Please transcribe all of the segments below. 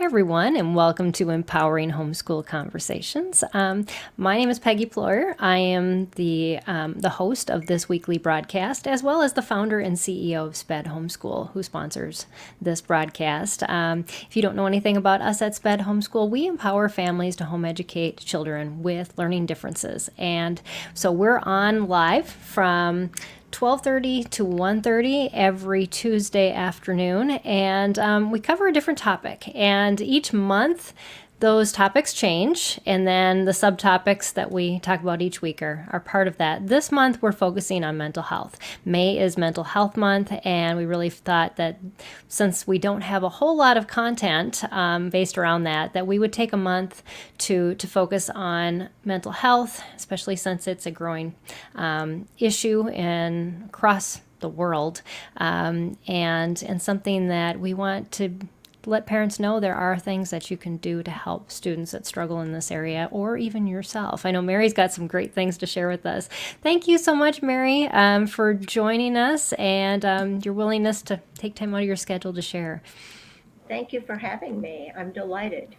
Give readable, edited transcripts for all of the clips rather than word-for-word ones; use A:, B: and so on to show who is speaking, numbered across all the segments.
A: Everyone, and welcome to Empowering Homeschool Conversations. My name is Peggy Ployer. I am the host of this weekly broadcast, as well as the founder and CEO of SPED Homeschool, who sponsors this broadcast. If you don't know anything about us at SPED Homeschool, we empower families to home educate children with learning differences. And so we're on live from 12:30 to 1:30 every Tuesday afternoon, and we cover a different topic. And each month, those topics change, and then the subtopics that we talk about each week are part of that. This month, we're focusing on mental health. May is Mental Health Month, and we really thought that since we don't have a whole lot of content based around that we would take a month to focus on mental health, especially since it's a growing issue across the world, and something that we want to let parents know there are things that you can do to help students that struggle in this area, or even yourself. I know Mary's got some great things to share with us. Thank you so much, Mary, for joining us and your willingness to take time out of your schedule to share.
B: Thank you for having me. I'm delighted.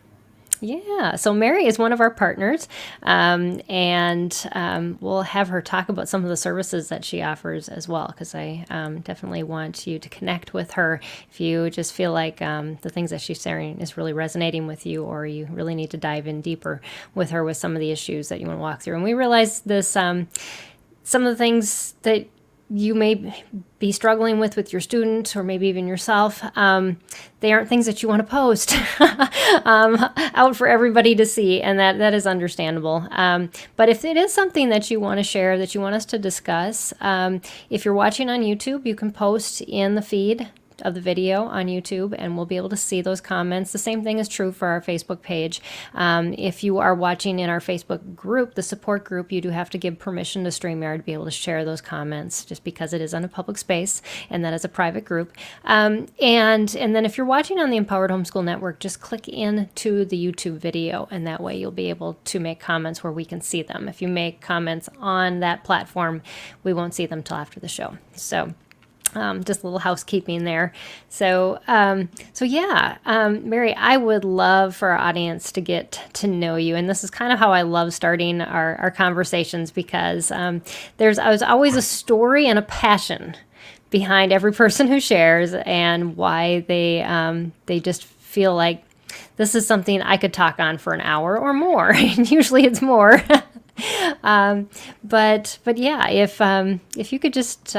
A: Yeah, so Mary is one of our partners, and we'll have her talk about some of the services that she offers as well, because I definitely want you to connect with her if you just feel like the things that she's sharing is really resonating with you, or you really need to dive in deeper with her with some of the issues that you want to walk through. And we realize this, some of the things that you may be struggling with your student or maybe even yourself, they aren't things that you want to post out for everybody to see, and that is understandable. But if it is something that you want to share, that you want us to discuss, if you're watching on YouTube, you can post in the feed of the video on YouTube, and we'll be able to see those comments. The same thing is true for our Facebook page. If you are watching in our Facebook group, the support group, you do have to give permission to StreamYard to be able to share those comments, just because it is on a public space and that is a private group. And then if you're watching on the Empowered Homeschool Network, just click into the YouTube video, and that way you'll be able to make comments where we can see them. If you make comments on that platform, we won't see them till after the show. So just a little housekeeping there. So yeah, Mary, I would love for our audience to get to know you. And this is kind of how I love starting our conversations, because there's always a story and a passion behind every person who shares, and why they just feel like this is something I could talk on for an hour or more. And usually it's more. But yeah, if you could just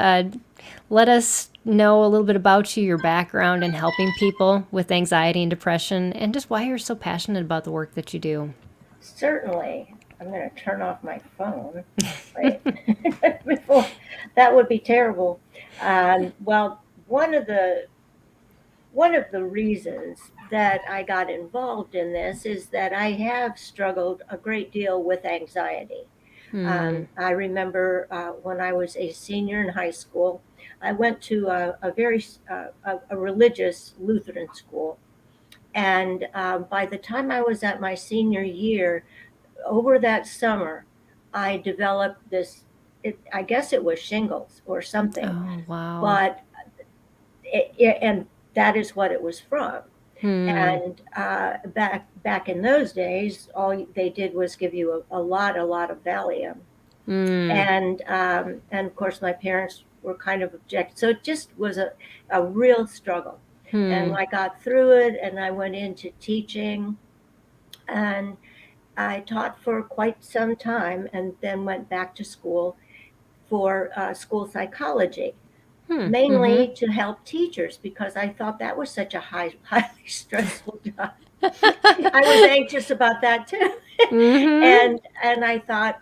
A: let us know a little bit about you, your background in helping people with anxiety and depression, and just why you're so passionate about the work that you do.
B: Certainly. I'm going to turn off my phone. Wait. Before, that would be terrible. Well, one of the reasons that I got involved in this is that I have struggled a great deal with anxiety. I remember when I was a senior in high school, I went to a religious Lutheran school, and by the time I was at my senior year, over that summer, I developed this. I guess it was shingles or something,
A: Oh, wow.
B: but and that is what it was from.
A: Hmm.
B: And back in those days, all they did was give you a lot of Valium,
A: Hmm.
B: and of course my parents were kind of object. So it just was a real struggle. And
A: Hmm.
B: I got through it, and I went into teaching, and I taught for quite some time, and then went back to school for school psychology,
A: Hmm. Mm-hmm.
B: mainly to help teachers, because I thought that was such a highly stressful job. I was anxious about that too.
A: Mm-hmm.
B: And I thought,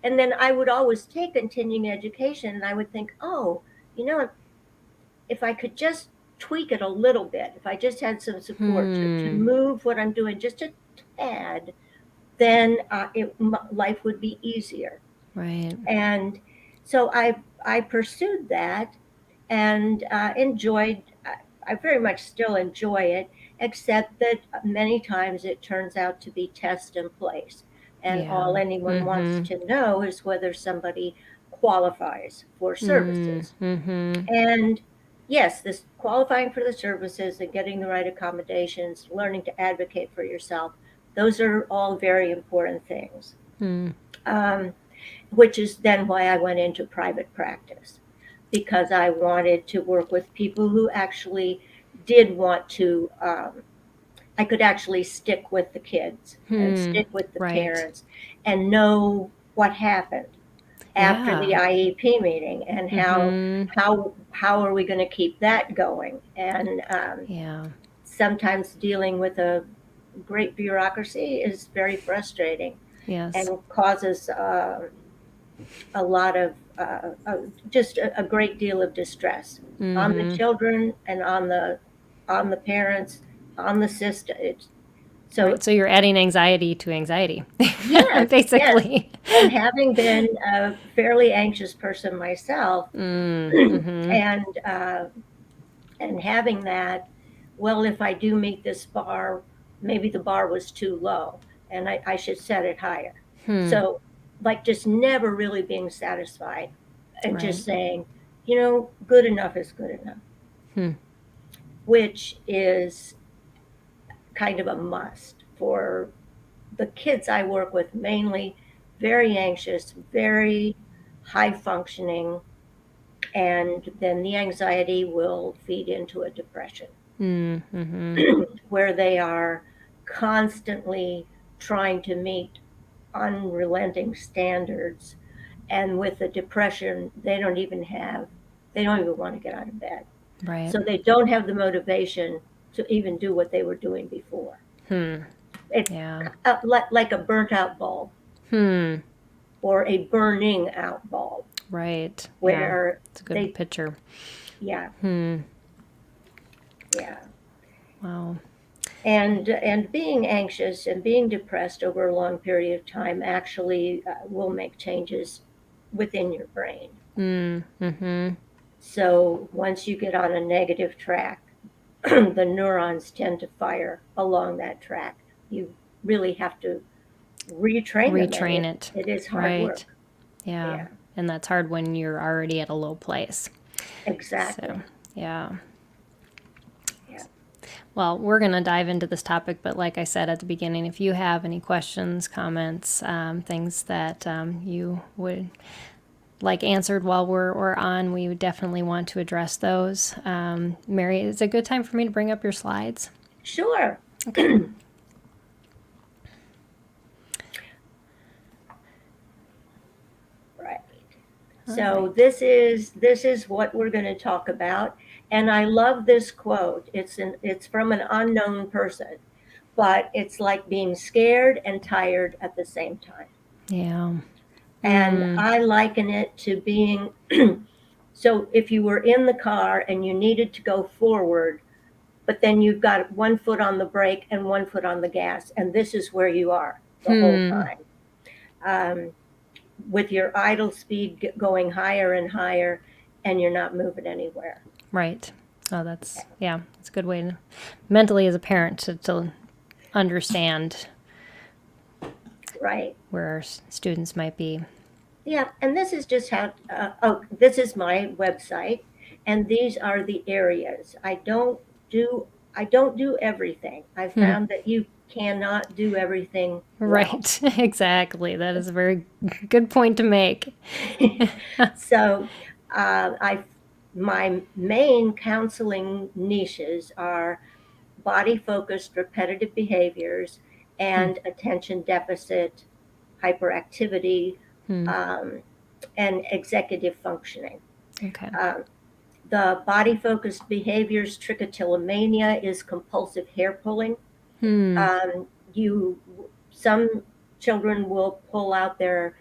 B: and then I would always take continuing education, and I would think, oh, you know, if I could just tweak it a little bit, if I just had some support to
A: Hmm.
B: move what I'm doing just a tad, then life would be easier.
A: Right.
B: And so I pursued that, and enjoyed. I very much still enjoy it, except that many times it turns out to be test and place, and
A: Yeah.
B: all anyone wants
A: Mm-hmm.
B: to know is whether somebody qualifies for
A: Hmm.
B: services.
A: Mm-hmm.
B: And yes, this qualifying for the services and getting the right accommodations, learning to advocate for yourself, those are all very important things. Um, which is then why I went into private practice, because I wanted to work with people who actually did want to. I could actually stick with the kids and stick with the
A: Right.
B: parents and know what happened after the
A: Yeah.
B: IEP meeting and
A: Mm-hmm.
B: how are we going to keep that going? And
A: Yeah.
B: sometimes dealing with a great bureaucracy is very frustrating
A: Yes.
B: and causes a lot of just a great deal of distress on the
A: Mm-hmm.
B: children and on the parents, on the system. So
A: Right. So you're adding anxiety to anxiety,
B: yes, yes,
A: basically.
B: and having been a fairly anxious person myself,
A: Mm-hmm.
B: and and having that, well, if I do meet this bar, maybe the bar was too low, and I should set it higher. So, like, just never really being satisfied, and
A: Right.
B: just saying, good enough is good enough, which is kind of a must for the kids I work with, mainly very anxious, very high functioning, and then the anxiety will feed into a depression
A: Mm-hmm.
B: where they are constantly trying to meet unrelenting standards. And with the depression, they don't even want to get out of bed.
A: Right.
B: So they don't have the motivation to even do what they were doing before. It's
A: Yeah.
B: like a burnt out bulb or a burning out bulb
A: Right. Yeah.
B: where
A: It's a good
B: they,
A: picture.
B: yeah, yeah.
A: Wow.
B: And being anxious and being depressed over a long period of time actually will make changes within your brain.
A: Mm-hmm.
B: So once you get on a negative track, the neurons tend to fire along that track. You really have to retrain them, and
A: Retrain
B: it,
A: it.
B: it is hard
A: Right.
B: work.
A: Yeah.
B: Yeah,
A: And that's hard when you're already at a low place. So,
B: exactly.
A: yeah.
B: Yeah.
A: Well, we're going to dive into this topic, but like I said at the beginning, if you have any questions, comments, things that you would like answered while we're on, we would definitely want to address those. Mary, is it a good time for me to bring up your slides?
B: Sure.
A: Okay.
B: Right.
A: All
B: So
A: right.
B: this is what we're going to talk about, and I love this quote. It's from an unknown person, but it's like being scared and tired at the same time.
A: Yeah.
B: And I liken it to being so if you were in the car and you needed to go forward, but then you've got one foot on the brake and one foot on the gas, and this is where you are the whole time. Um, with your idle speed going higher and higher, and you're not moving anywhere.
A: Right. Oh, that's a good way to mentally as a parent to understand
B: Right.
A: where our students might be.
B: Yeah. And this is just how, this is my website, and these are the areas. I don't do everything. I found that you cannot do everything well.
A: Right. Exactly. That is a very good point to make.
B: So, I my main counseling niches are body focused repetitive behaviors and attention deficit hyperactivity, um, and executive functioning.
A: Okay.
B: Um, the body focused behaviors, trichotillomania is compulsive hair pulling. You Some children will pull out their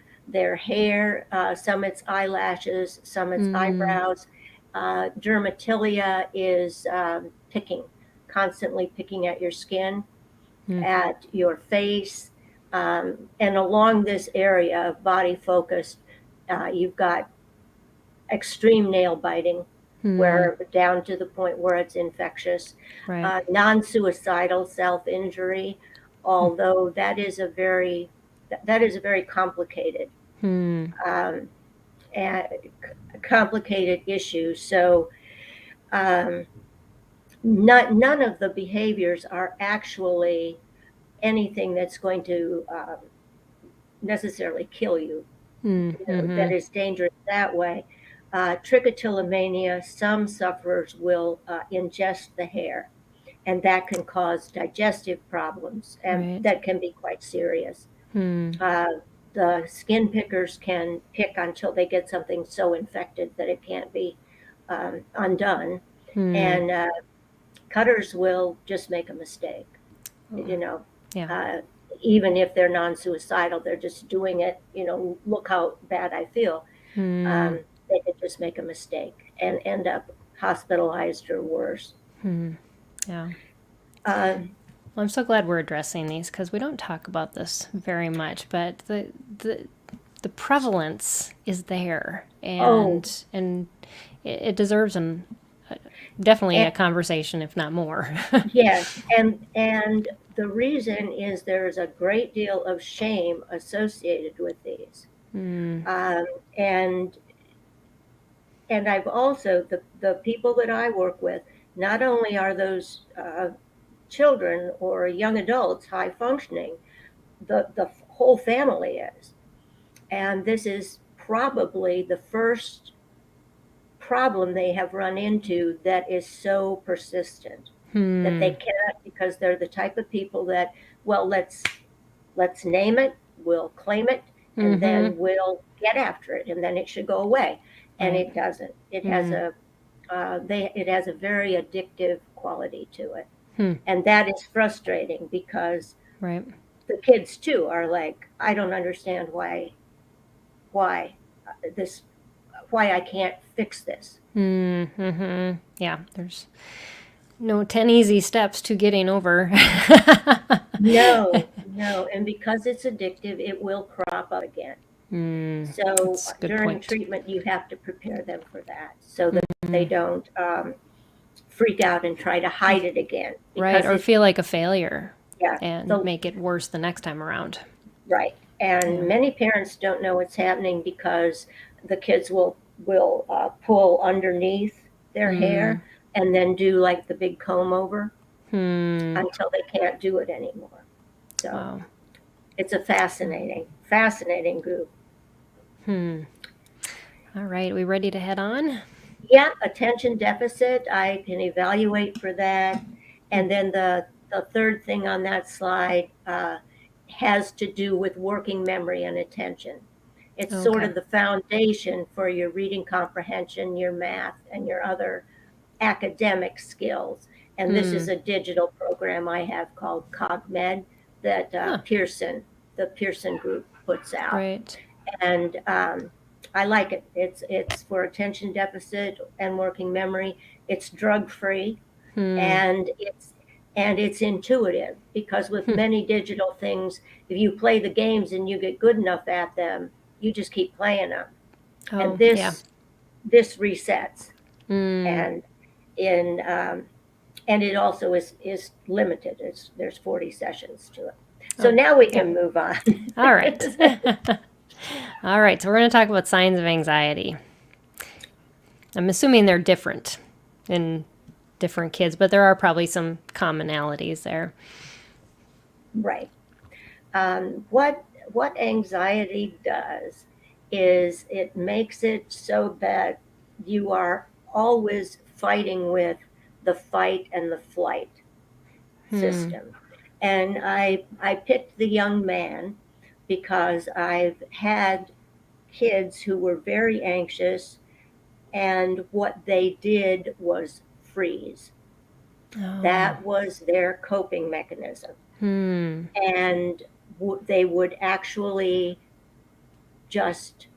B: hair, some it's eyelashes, some it's eyebrows. Dermatilia is constantly picking at your skin, at your face, and along this area of body focus, you've got extreme nail biting, where down to the point where it's infectious,
A: Right.
B: non-suicidal self-injury, although that is a very complicated um, complicated issue. So um, none of the behaviors are actually anything that's going to necessarily kill you, that is dangerous that way. Trichotillomania, some sufferers will ingest the hair, and that can cause digestive problems, and
A: Right.
B: that can be quite serious. Uh, the skin pickers can pick until they get something so infected that it can't be undone. And cutters will just make a mistake, you know.
A: Yeah.
B: Uh, Even if they're non-suicidal, they're just doing it, look how bad I feel. They could just make a mistake and end up hospitalized or worse.
A: Yeah.
B: Um,
A: Well, I'm so glad we're addressing these because we don't talk about this very much, but the prevalence is there,
B: oh,
A: and it deserves definitely a
B: and
A: conversation, if not more.
B: yes, and the reason is there's a great deal of shame associated with these. Um, and and I've also the people that I work with, not only are those children or young adults high functioning, the whole family is. And this is probably the first problem they have run into that is so persistent that they cannot, because they're the type of people that, well, let's name it, we'll claim it, and then we'll get after it, and then it should go away. And
A: Right.
B: it doesn't. It has a very addictive quality to it, and that is frustrating because
A: Right.
B: the kids too are like, I don't understand why this, why I can't fix this.
A: Yeah. There's no 10 easy steps to getting over.
B: No, no, and because it's addictive, it will crop up again. So
A: That's a good
B: during
A: point.
B: treatment, you have to prepare them for that so that they don't freak out and try to hide it again.
A: Right.
B: Because
A: Or feel like a failure
B: yeah,
A: and
B: the
A: make it worse the next time around.
B: right.
A: Yeah.
B: And many parents don't know what's happening because the kids will pull underneath their hair and then do like the big comb over until they can't do it anymore. So
A: Wow.
B: it's a fascinating group.
A: All right. We ready to head on?
B: Yeah, attention deficit, I can evaluate for that. And then the third thing on that slide has to do with working memory and attention. It's sort
A: Okay.
B: of the foundation for your reading comprehension, your math, and your other academic skills. And this is a digital program I have called CogMed that
A: Huh.
B: The Pearson group puts out.
A: Right.
B: And I like it. It's for attention deficit and working memory. It's drug free, and it's intuitive because with many digital things, if you play the games and you get good enough at them, you just keep playing them. And
A: Oh, yeah.
B: this resets, and in and it also is limited. There's 40 sessions to it. So
A: Oh,
B: now we
A: yeah.
B: can move on.
A: All right. All right. So we're going to talk about signs of anxiety. I'm assuming they're different in different kids, but there are probably some commonalities there.
B: Right. What anxiety does is it makes it so that you are always fighting with the fight and the flight system. And I picked the young man because I've had kids who were very anxious, and what they did was freeze.
A: Oh.
B: That was their coping mechanism. And they would actually just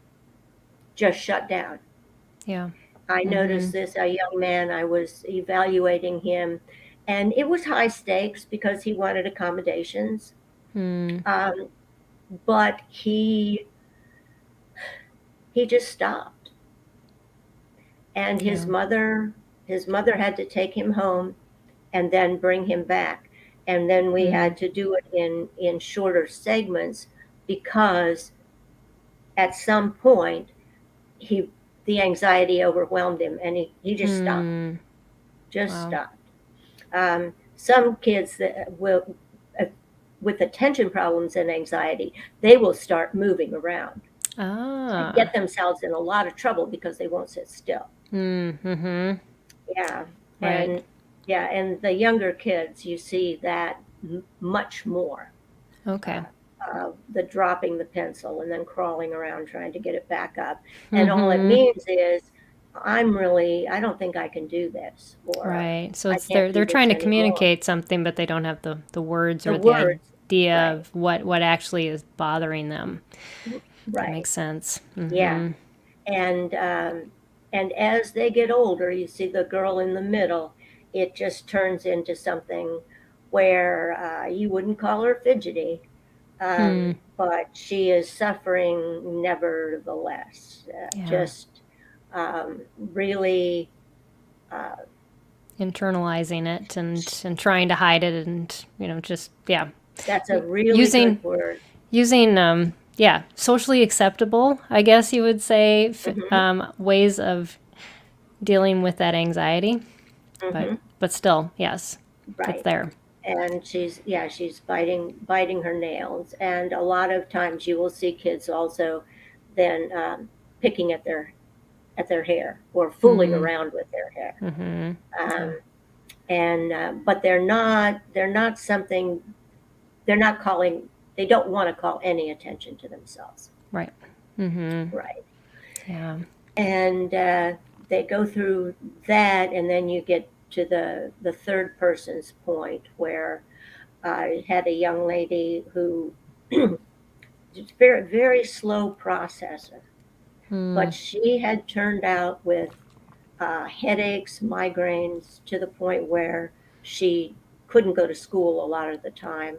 B: shut down.
A: Yeah.
B: I noticed this, a young man, I was evaluating him, and it was high stakes because he wanted accommodations. Um, but he just stopped, and
A: Yeah.
B: his mother had to take him home and then bring him back, and then we had to do it in shorter segments because at some point he the anxiety overwhelmed him and he just stopped. just
A: Wow.
B: stopped. Some kids that will, uh, with attention problems and anxiety, they will start moving around and
A: Ah.
B: get themselves in a lot of trouble because they won't sit still.
A: Mm-hmm.
B: Yeah,
A: Right.
B: and yeah, and the younger kids, you see that much more.
A: Okay.
B: The dropping the pencil and then crawling around trying to get it back up, and all it
A: Mm-hmm.
B: means is, I don't think I can do this, or
A: Right. So
B: I
A: it's
B: can't
A: they're
B: do this
A: trying to
B: anymore.
A: communicate something, but they don't have the words
B: The
A: or the
B: words,
A: idea
B: right,
A: of what actually is bothering them. That
B: right,
A: makes sense.
B: yeah.
A: Mm-hmm.
B: And and as they get older, you see the girl in the middle, it just turns into something where you wouldn't call her fidgety,
A: Hmm.
B: but she is suffering nevertheless.
A: Yeah.
B: Just really, uh,
A: Internalizing it and trying to hide it and just yeah
B: that's a really
A: using
B: good word.
A: using yeah, socially acceptable, I guess you would say,
B: Hmm.
A: ways of dealing with that anxiety, but
B: Hmm.
A: still, yes, it's
B: Right.
A: there.
B: And she's biting her nails, and a lot of times you will see kids also then picking at their hair or fooling
A: Mm,
B: around with their hair.
A: mm-hmm. Yeah.
B: Um, and but they're not something, they're not calling, they don't want to call any attention to themselves.
A: Right. Mm-hmm.
B: Right.
A: Yeah.
B: And they go through that, and then you get to the third person's point where I had a young lady who was very, very slow processor, but
A: Mm,
B: she had turned out with headaches, migraines, to the point where she couldn't go to school a lot of the time.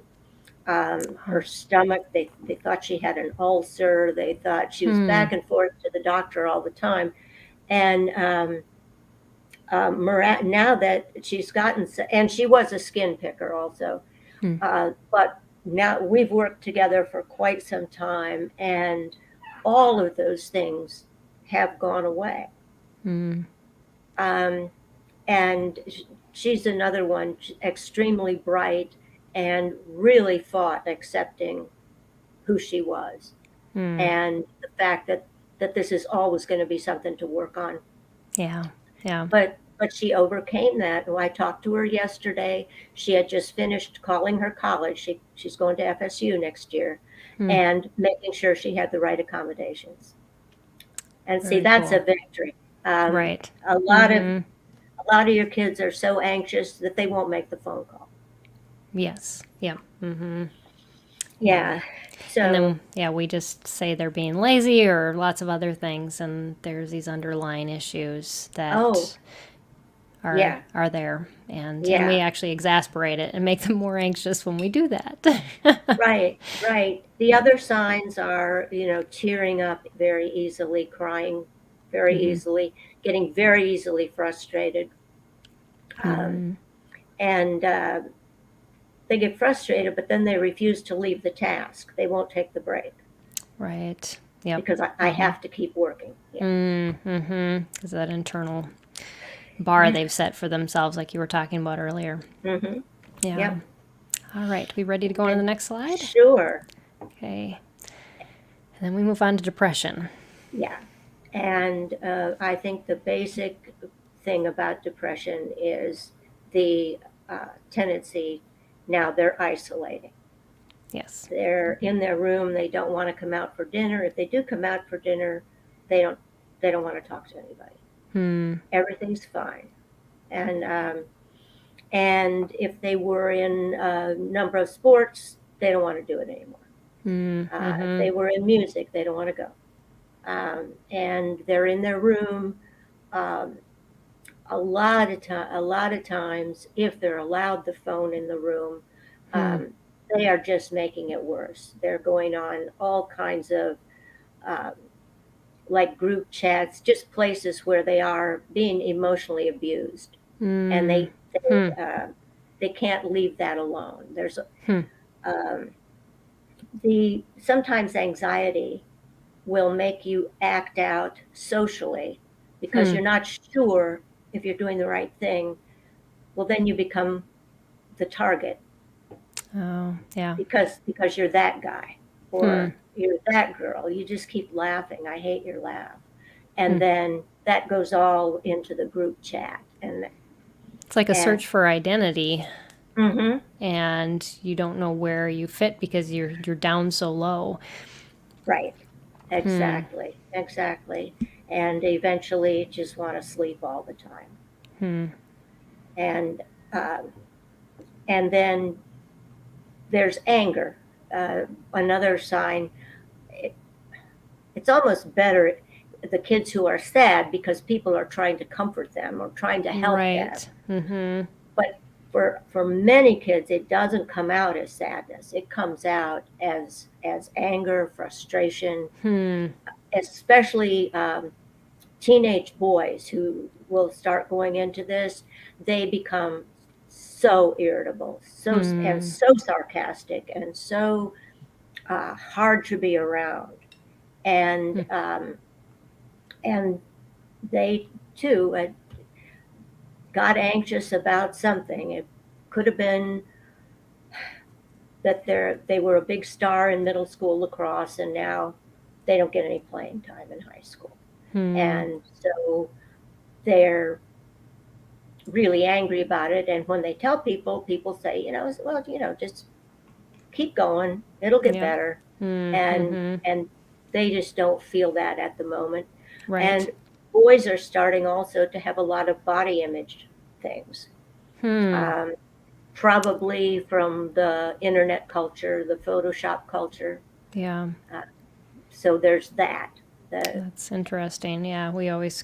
B: Her
A: oh.
B: stomach, they thought she had an ulcer. They thought she was
A: Hmm.
B: back and forth to the doctor all the time. And now that she's gotten, and she was a skin picker also,
A: Hmm.
B: but now we've worked together for quite some time, and all of those things have gone away.
A: Mm,
B: Um, and she's another one, extremely bright, and really fought accepting who she was,
A: mm.
B: and the fact that this is always going to be something to work on.
A: Yeah. Yeah.
B: But she overcame that. And I talked to her yesterday. She had just finished calling her college. She's going to FSU next year,
A: Hmm.
B: and making sure she had the right accommodations. And see,
A: Very
B: that's a
A: cool.
B: victory. Um,
A: Right.
B: a lot of
A: Mm-hmm.
B: a lot of your kids are so anxious that they won't make the phone call.
A: Yes. Yep. Mm-hmm. Yeah.
B: Yeah.
A: And
B: So,
A: then, yeah, we just say they're being lazy or lots of other things, and there's these underlying issues
B: oh,
A: that are
B: yeah,
A: there, and we
B: yeah.
A: actually exasperate it and make them more anxious when we do that.
B: Right, right. The other signs are, tearing up very easily, crying very
A: Mm-hmm.
B: easily, getting very easily frustrated. Um,
A: Mm-hmm.
B: and they get frustrated, but then they refuse to leave the task. They won't take the break
A: Right. Yep.
B: because I
A: Mm-hmm.
B: have to keep working. Yeah.
A: Mm-hmm. Is that internal bar they've set for themselves, like you were talking about earlier?
B: Hmm.
A: Yeah.
B: Yep.
A: All right. We ready to go on to the
B: And
A: next slide?
B: sure.
A: Okay. And then we move on to depression.
B: Yeah. And I think the basic thing about depression is the tendency, now they're isolating.
A: Yes.
B: They're in their room. They don't want to come out for dinner. If they do come out for dinner, they don't they don't want to talk to anybody.
A: Hmm.
B: Everything's fine. And if they were in a number of sports, they don't want to do it anymore. If
A: Mm-hmm.
B: they were in music, they don't want to go. And they're in their room. Um, a lot of times, if they're allowed the phone in the room,
A: Hmm.
B: um, they are just making it worse. They're going on all kinds of um, like group chats, just places where they are being emotionally abused, and
A: Mm. Hmm.
B: they can't leave that alone. There's
A: Hmm.
B: um, the sometimes anxiety will make you act out socially because
A: Hmm.
B: you're not sure if you're doing the right thing. well, then you become the target
A: Oh, yeah.
B: because you're that guy
A: Hmm.
B: or you're that girl. You just keep laughing. I hate your laugh. And
A: Hmm.
B: then that goes all into the group chat.
A: It's like a
B: And
A: search for identity,
B: hmm
A: and you don't know where you fit because you're down so low.
B: right.
A: Hmm.
B: Exactly. Exactly. And eventually just want to sleep all the time.
A: Hmm.
B: And um, and then there's anger. Another sign. It, it's almost better the kids who are sad because people are trying to comfort them or trying to help them.
A: Right. Mm-hmm.
B: But for many kids, it doesn't come out as sadness. It comes out as anger, frustration,
A: Hmm.
B: especially teenage boys who will start going into this. They become so irritable,
A: Hmm.
B: so sarcastic, and so hard to be around. And
A: Hmm.
B: and they too got anxious about something. It could have been that they were a big star in middle school lacrosse, and now they don't get any playing time in high school.
A: Hmm.
B: And so they're really angry about it. And when they tell people, people say, well, just keep going. It'll get
A: Yep.
B: better. And
A: Mm-hmm.
B: and they just don't feel that at the moment.
A: Right.
B: And boys are starting also to have a lot of body image things.
A: Hmm.
B: Um, Probably from the internet culture, the Photoshop culture.
A: Yeah.
B: Uh, so there's that. The
A: That's interesting. Yeah, we always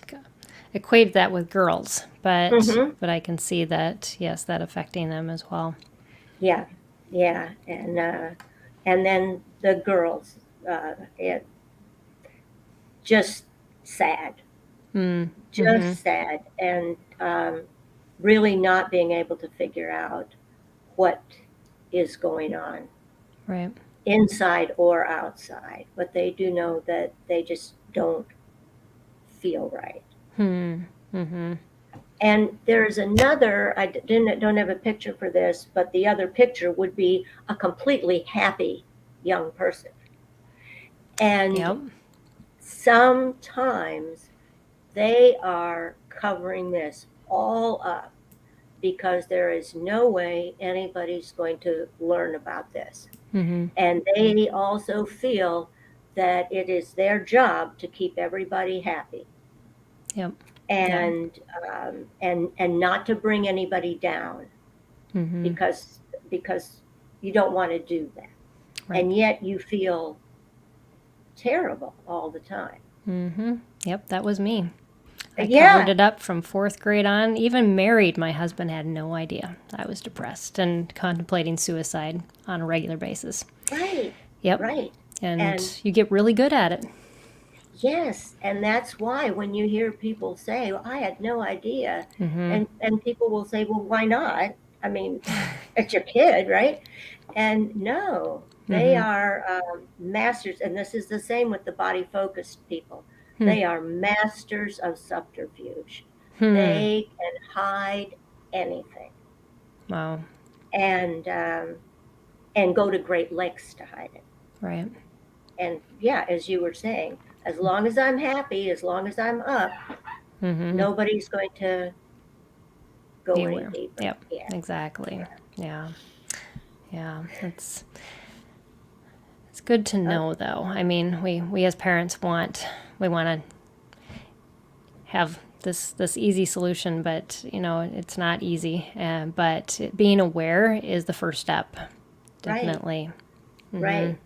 A: equate that with girls,
B: hmm
A: but I can see that, yes, that affecting them as well.
B: yeah, yeah, and then the girls, it just sad,
A: Mm. Mm-hmm.
B: just sad, and really not being able to figure out what is going on
A: Right.
B: inside or outside, but they do know that they just don't feel right.
A: Hmm. Mm-hmm.
B: And there's another, don't have a picture for this, but the other picture would be a completely happy young person. And
A: Yep.
B: sometimes they are covering this all up because there is no way anybody's going to learn about this.
A: Mm-hmm.
B: And they also feel that it is their job to keep everybody happy
A: Yep. Yep.
B: and not to bring anybody down
A: Mm-hmm.
B: because you don't want to do that.
A: Right.
B: And yet you feel terrible all the time.
A: Mm-hmm. Yep, that was me. I covered
B: Yeah,
A: it up from fourth grade on. Even married, my husband had no idea I was depressed and contemplating suicide on a regular basis.
B: right,
A: Yep.
B: right. And
A: And you get really good at it.
B: yes, and that's why when you hear people say, well, I had no idea,
A: Mm-hmm.
B: and people will say, well, why not? I mean, it's your kid, right? And no, they
A: Mm-hmm.
B: are masters, and this is the same with the body focused people.
A: Hmm.
B: They are masters of subterfuge.
A: Hmm.
B: They can hide anything
A: Wow.
B: and um, and go to great lengths to hide it.
A: Right.
B: And yeah, as you were saying, as long as I'm happy, as long as I'm up,
A: Mm-hmm.
B: nobody's going to
A: Be
B: go any
A: aware.
B: deeper.
A: Yep.
B: Yeah,
A: Exactly.
B: yeah.
A: Yeah. Yeah. It's good to
B: Uh,
A: know though. I mean, we as parents we want to have this easy solution, but it's not easy. But being aware is the first step,
B: right,
A: definitely. Mm-hmm.
B: right.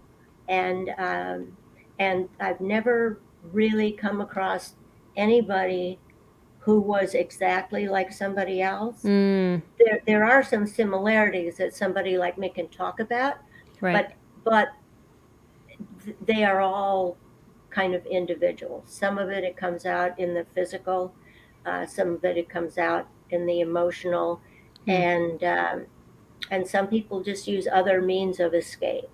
B: And I've never really come across anybody who was exactly like somebody else.
A: Mm,
B: There are some similarities that somebody like me can talk about,
A: right.
B: but they are all kind of individual. Some of it comes out in the physical, some of it comes out in the emotional,
A: Mm,
B: and um, and some people just use other means of escape,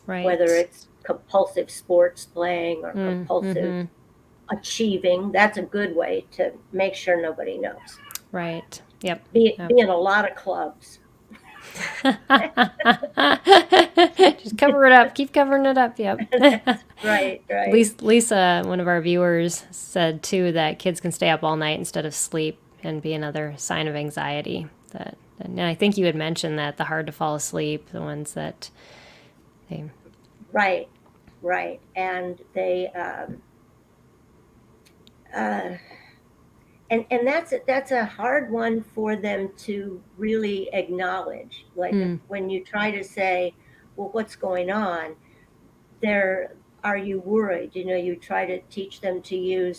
B: whether
A: right.
B: it's compulsive sports playing or
A: Mm,
B: compulsive
A: mm-hmm.
B: achieving. That's a good way to make sure nobody knows.
A: Right. Yep.
B: be
A: Yep.
B: in a lot of clubs.
A: Just cover it up. Keep covering it up. Yep.
B: That's right, right.
A: Lisa, one of our viewers, said too that kids can stay up all night instead of sleep and be another sign of anxiety. That, and I think you had mentioned that the hard to fall asleep, the ones that they.
B: Right, right. And they uh, and that's a hard one for them to really acknowledge. Like if,
A: Hmm.
B: when you try to say, well, what's going on, there, are you worried? You know, you try to teach them to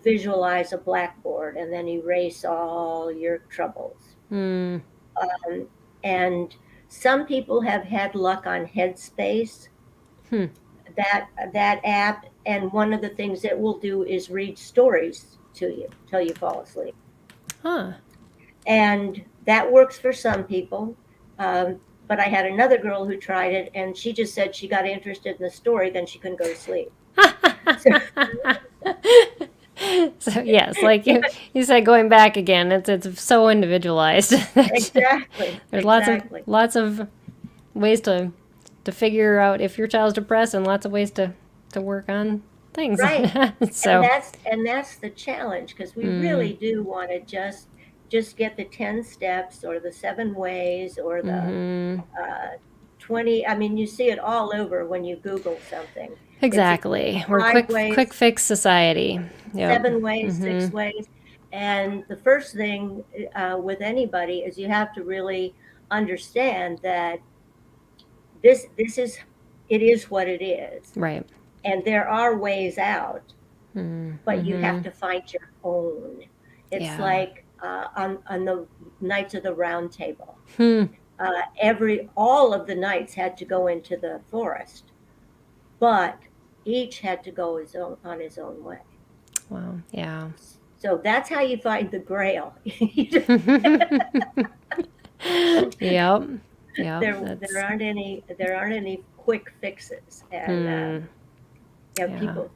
B: visualize a blackboard and then erase all your troubles.
A: Hmm.
B: um, and some people have had luck on Headspace,
A: Hmm.
B: that app, and one of the things it will do is read stories to you till you fall asleep.
A: Huh.
B: And that works for some people. But I had another girl who tried it, and she just said she got interested in the story, then she couldn't go to sleep. So,
A: So yes, like you said, going back again, it's so individualized that
B: exactly,
A: there's
B: exactly.
A: lots of ways to figure out if your child's depressed, and lots of ways to work on things.
B: Right. And
A: So,
B: that's the challenge, because we
A: mm,
B: really do want to just get the 10 steps or the 7 ways or the
A: hmm,
B: 20. I mean, you see it all over when you Google something. It's
A: exactly. We're
B: 5 ways,
A: quick fix society. Yep.
B: 7 ways,
A: Hmm.
B: 6 ways. And the first thing with anybody is you have to really understand that this is, it is what it is.
A: Right.
B: And there are ways out, but you have
A: Mm-hmm.
B: to find your own. It's
A: Yeah.
B: like on the Knights of the Round Table.
A: Hmm.
B: All of the knights had to go into the forest, but each had to go on his own way.
A: Well, yeah.
B: So that's how you find the Grail.
A: Yep. Yep.
B: There
A: That's.
B: aren't any quick fixes, and
A: Hmm. Yeah.
B: people.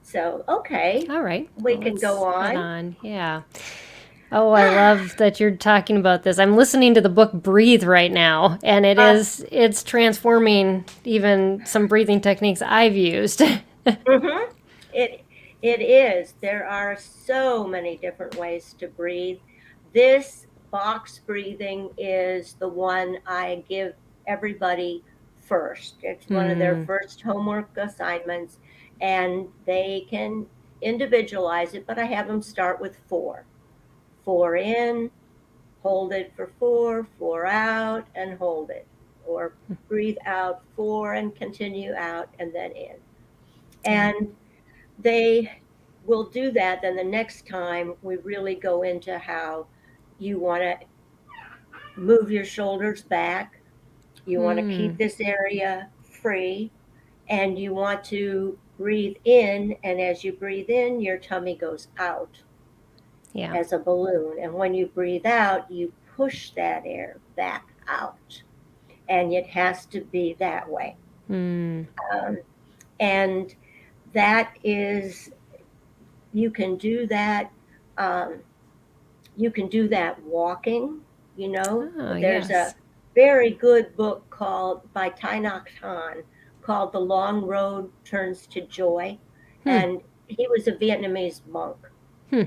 B: So okay,
A: All right.
B: we
A: Well,
B: can go
A: let's head
B: on.
A: on. Yeah. Oh, I love that you're talking about this. I'm listening to the book Breathe right now, and
B: Uh,
A: it's transforming even some breathing techniques I've used.
B: mhm. It it is. There are so many different ways to breathe. This box breathing is the one I give everybody first. It's one of their
A: Hmm.
B: first homework assignments, and they can individualize it, but I have them start with 4. 4 in, hold it for 4, 4 out, and hold it. Or breathe out 4 and continue out and then in.
A: Yeah.
B: And they will do that. Then the next time we really go into how you want to move your shoulders back, you want to
A: Hmm.
B: keep this area free, and you want to breathe in. And as you breathe in, your tummy goes out
A: Yeah.
B: as a balloon. And when you breathe out, you push that air back out. And it has to be that way.
A: Hmm.
B: Um, and that is, you can do that. Um, you can do that walking. You know,
A: Oh,
B: there's a
A: yes.
B: very good book called by Thich Han called "The Long Road Turns to Joy,"
A: Hmm.
B: and he was a Vietnamese monk,
A: Hmm.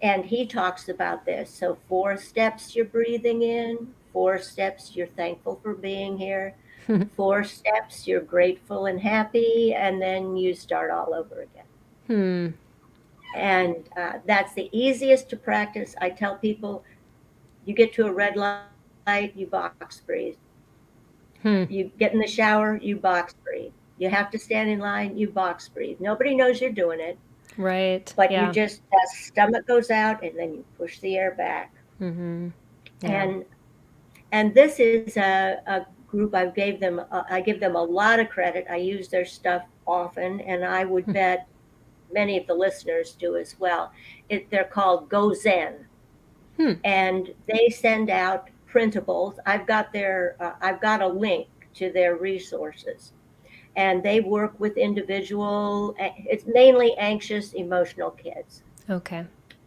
B: and he talks about this. So 4 steps you're breathing in, 4 steps you're thankful for being here, 4 steps you're grateful and happy, and then you start all over again.
A: Hmm.
B: And that's the easiest to practice. I tell people, you get to a red light, you box breathe.
A: Hmm.
B: You get in the shower, you box breathe. You have to stand in line, you box breathe. Nobody knows you're doing it,
A: Right.
B: but you
A: Yeah.
B: just, that stomach goes out and then you push the air back.
A: Mm-hmm. Yeah.
B: And this is a group I give them a lot of credit. I use their stuff often, and I would bet many of the listeners do as well. They're called Go Zen,
A: Hmm.
B: and they send out printables. I've got a link to their resources, and they work with it's mainly anxious, emotional kids.
A: Okay.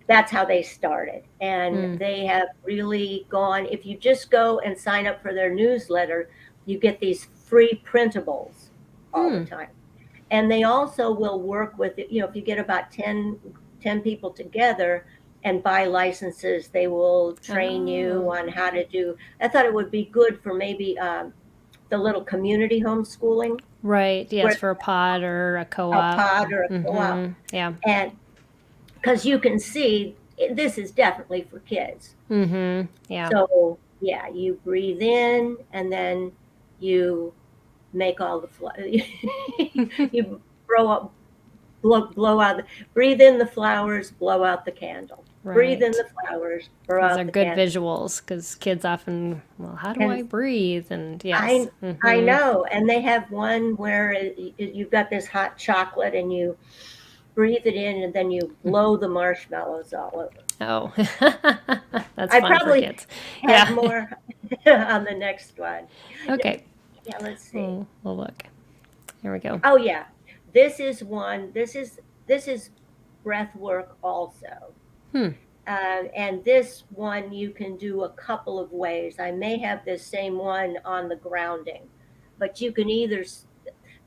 B: that's how they started. And they have really gone, if you just go and sign up for their newsletter, you get these free printables all the time. And they also will work with, if you get about 10 people together and buy licenses, they will train you on how to do. I thought it would be good for maybe the little community homeschooling.
A: Right. Yes,
B: Where
A: for a pod or a
B: a
A: co-op.
B: pod or a co-op.
A: Yeah.
B: And because you can see this is definitely for kids.
A: Yeah.
B: So yeah, you breathe in and then you make all the you blow out, breathe in the flowers, blow out the candle. Breathe in
A: Right.
B: the flowers, blow
A: Those
B: out
A: are
B: the
A: good
B: candle.
A: visuals because kids often, well, how do I
B: And
A: breathe? And yes.
B: I know, and they have one where you've got this hot chocolate and you breathe it in and then you blow the marshmallows all over.
A: Oh, that's
B: I
A: fun for
B: probably
A: kids.
B: have
A: Yeah.
B: more on the next one.
A: Okay.
B: Yeah, let's see.
A: We'll look. Here we go.
B: Oh yeah, this is one. This is breath work also. And this one you can do a couple of ways. I may have this same one on the grounding, but you can either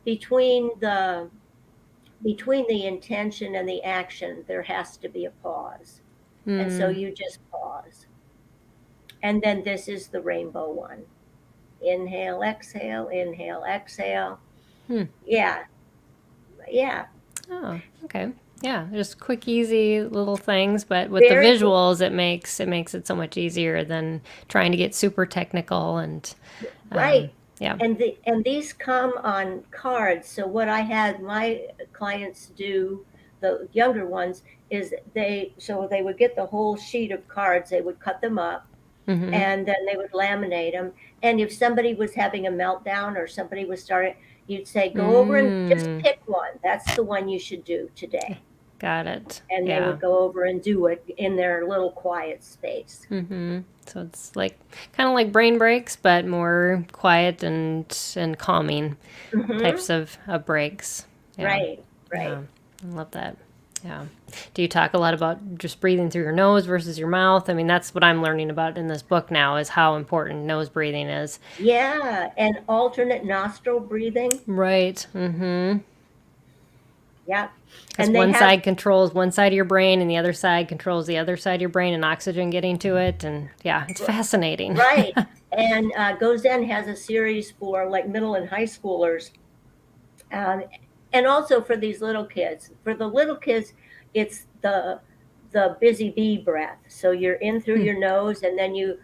B: between the between the intention and the action, there has to be a pause. And so you just pause. And then this is the rainbow one. Inhale, exhale, inhale, exhale. Yeah. Yeah.
A: Oh, okay. Yeah, just quick, easy little things, but with the
B: Very quick.
A: visuals, it makes it so much easier than trying to get super technical and
B: Right.
A: yeah.
B: And these come on cards. So what I had my clients do, the younger ones, is they would get the whole sheet of cards, they would cut them up, and then they would laminate them. And if somebody was having a meltdown or somebody was starting, you'd say, go over and just pick one. That's the one you should do today.
A: Got it.
B: And they
A: Yeah.
B: would go over and do it in their little quiet space.
A: So it's like kind of like brain breaks, but more quiet and calming types of breaks. Yeah.
B: Right, right.
A: Yeah. I love that. Yeah. Do you talk a lot about just breathing through your nose versus your mouth? I mean, that's what I'm learning about in this book now is how important nose breathing is.
B: Yeah, and alternate nostril breathing.
A: Right. Mm-hmm.
B: Yeah.
A: Because
B: And they
A: one
B: have,
A: side controls one side of your brain and the other side controls the other side of your brain and oxygen getting to it. And yeah, it's fascinating.
B: right. And Gozen has a series for like middle and high schoolers. And also for these little kids. For the little kids, it's the busy bee breath. So you're in through your nose and then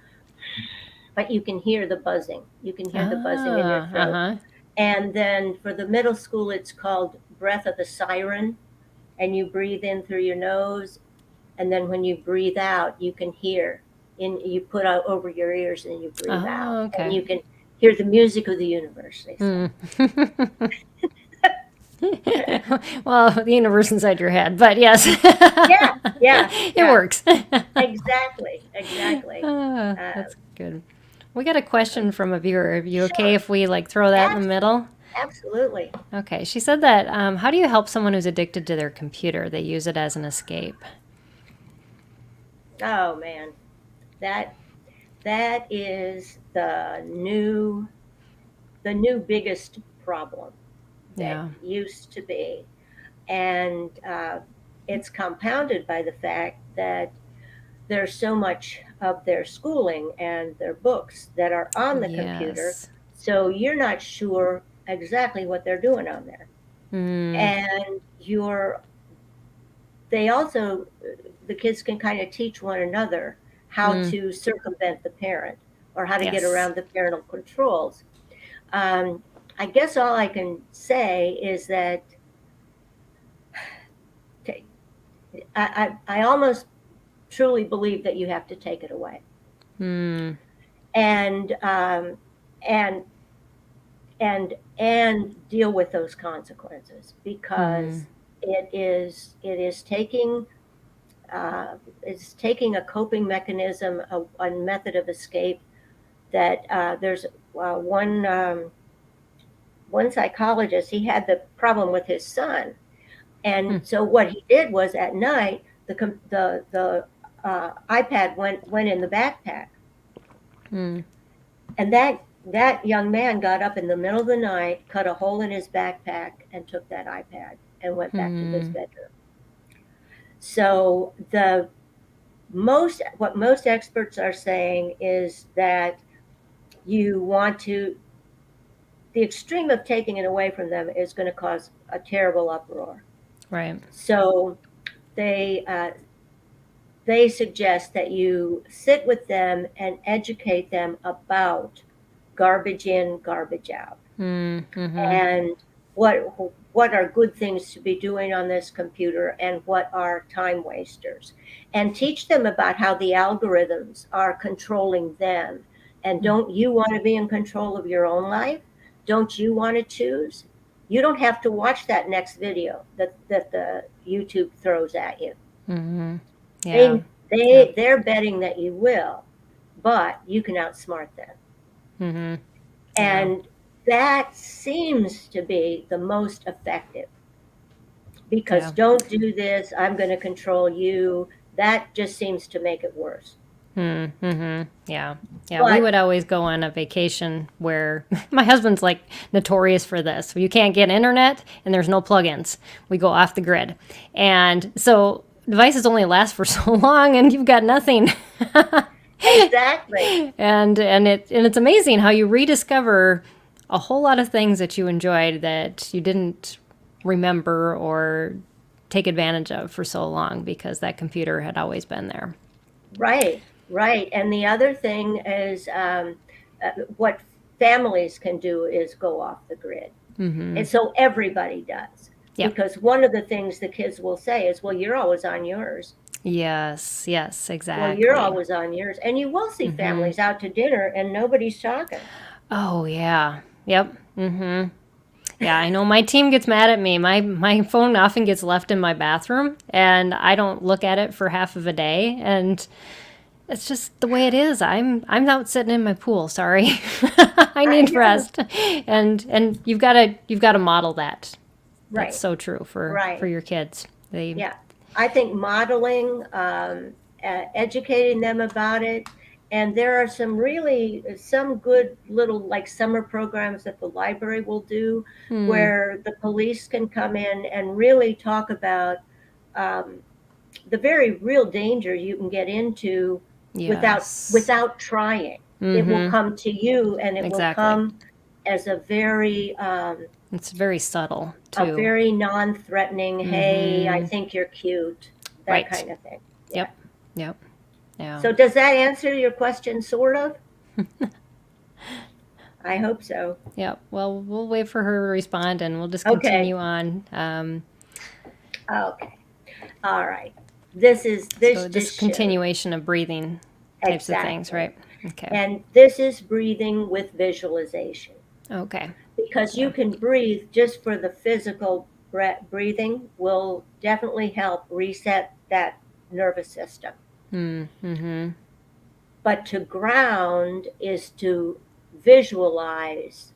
B: but you can hear the buzzing. You can hear the buzzing in your throat. And then for the middle school, it's called breath of the siren. And you breathe in through your nose. And then when you breathe out, you can hear. You put out over your ears and you breathe out.
A: Okay.
B: And you can hear the music of the universe, they say.
A: Well, the universe inside your head, but yes.
B: Yeah.
A: It works.
B: Exactly.
A: That's good. We got a question from a viewer. Are you okay
B: Sure.
A: if we like throw that in the middle?
B: Absolutely.
A: Okay. She said that how do you help someone who's addicted to their computer? They use it as an escape.
B: Oh man, that is the new biggest problem that
A: Yeah.
B: used to be, and it's compounded by the fact that there's so much of their schooling and their books that are on the computer,
A: Yes.
B: so you're not sure exactly what they're doing on there, and they also the kids can kind of teach one another how to circumvent the parent or how to get
A: Yes.
B: around the parental controls. I guess all I can say is that I almost truly believe that you have to take it away, and and and deal with those consequences because it is taking it's taking a coping mechanism, a method of escape that there's one psychologist, he had the problem with his son. And so what he did was at night, the iPad went in the backpack.
A: Mm.
B: And that young man got up in the middle of the night, cut a hole in his backpack, and took that iPad and went back to his bedroom. So what most experts are saying is that the extreme of taking it away from them is going to cause a terrible uproar.
A: Right.
B: So they suggest that you sit with them and educate them about garbage in, garbage out, and what are good things to be doing on this computer and what are time wasters, and teach them about how the algorithms are controlling them. And don't you want to be in control of your own life? Don't you want to choose? You don't have to watch that next video that the YouTube throws at you.
A: Yeah.
B: They're betting that you will, but you can outsmart them. And that seems to be the most effective, because don't do this, I'm going to control you. That just seems to make it worse.
A: Yeah. Yeah.
B: But
A: we would always go on a vacation where my husband's like notorious for this. You can't get internet and there's no plugins. We go off the grid. And so devices only last for so long and you've got nothing.
B: exactly.
A: And it's amazing how you rediscover a whole lot of things that you enjoyed that you didn't remember or take advantage of for so long because that computer had always been there.
B: Right. And the other thing is what families can do is go off the grid. And so everybody does.
A: Yep.
B: Because one of the things the kids will say is, well, you're always on yours.
A: Yes, exactly.
B: Well, you're always on yours. And you will see families out to dinner and nobody's talking.
A: Oh, yeah. Yep. Yeah, I know my team gets mad at me. My phone often gets left in my bathroom and I don't look at it for half of a day, and it's just the way it is. I'm out sitting in my pool, sorry. I need rest. And you've got to model that.
B: Right.
A: That's so true for your kids.
B: I think modeling, educating them about it, and there are some good little like summer programs that the library will do where the police can come in and really talk about the very real danger you can get into without trying. It will come to you, and it will come as a very
A: it's very subtle too.
B: A very non-threatening, hey, I think you're cute, that kind of thing.
A: Yep. Yeah.
B: So does that answer your question, sort of? I hope so.
A: Yep. Well, we'll wait for her to respond, and we'll just continue on.
B: Okay. All right. This
A: continuation of breathing types of things, right? Okay.
B: And this is breathing with visualization.
A: Okay.
B: Because you can breathe just for the physical breathing will definitely help reset that nervous system. But to ground is to visualize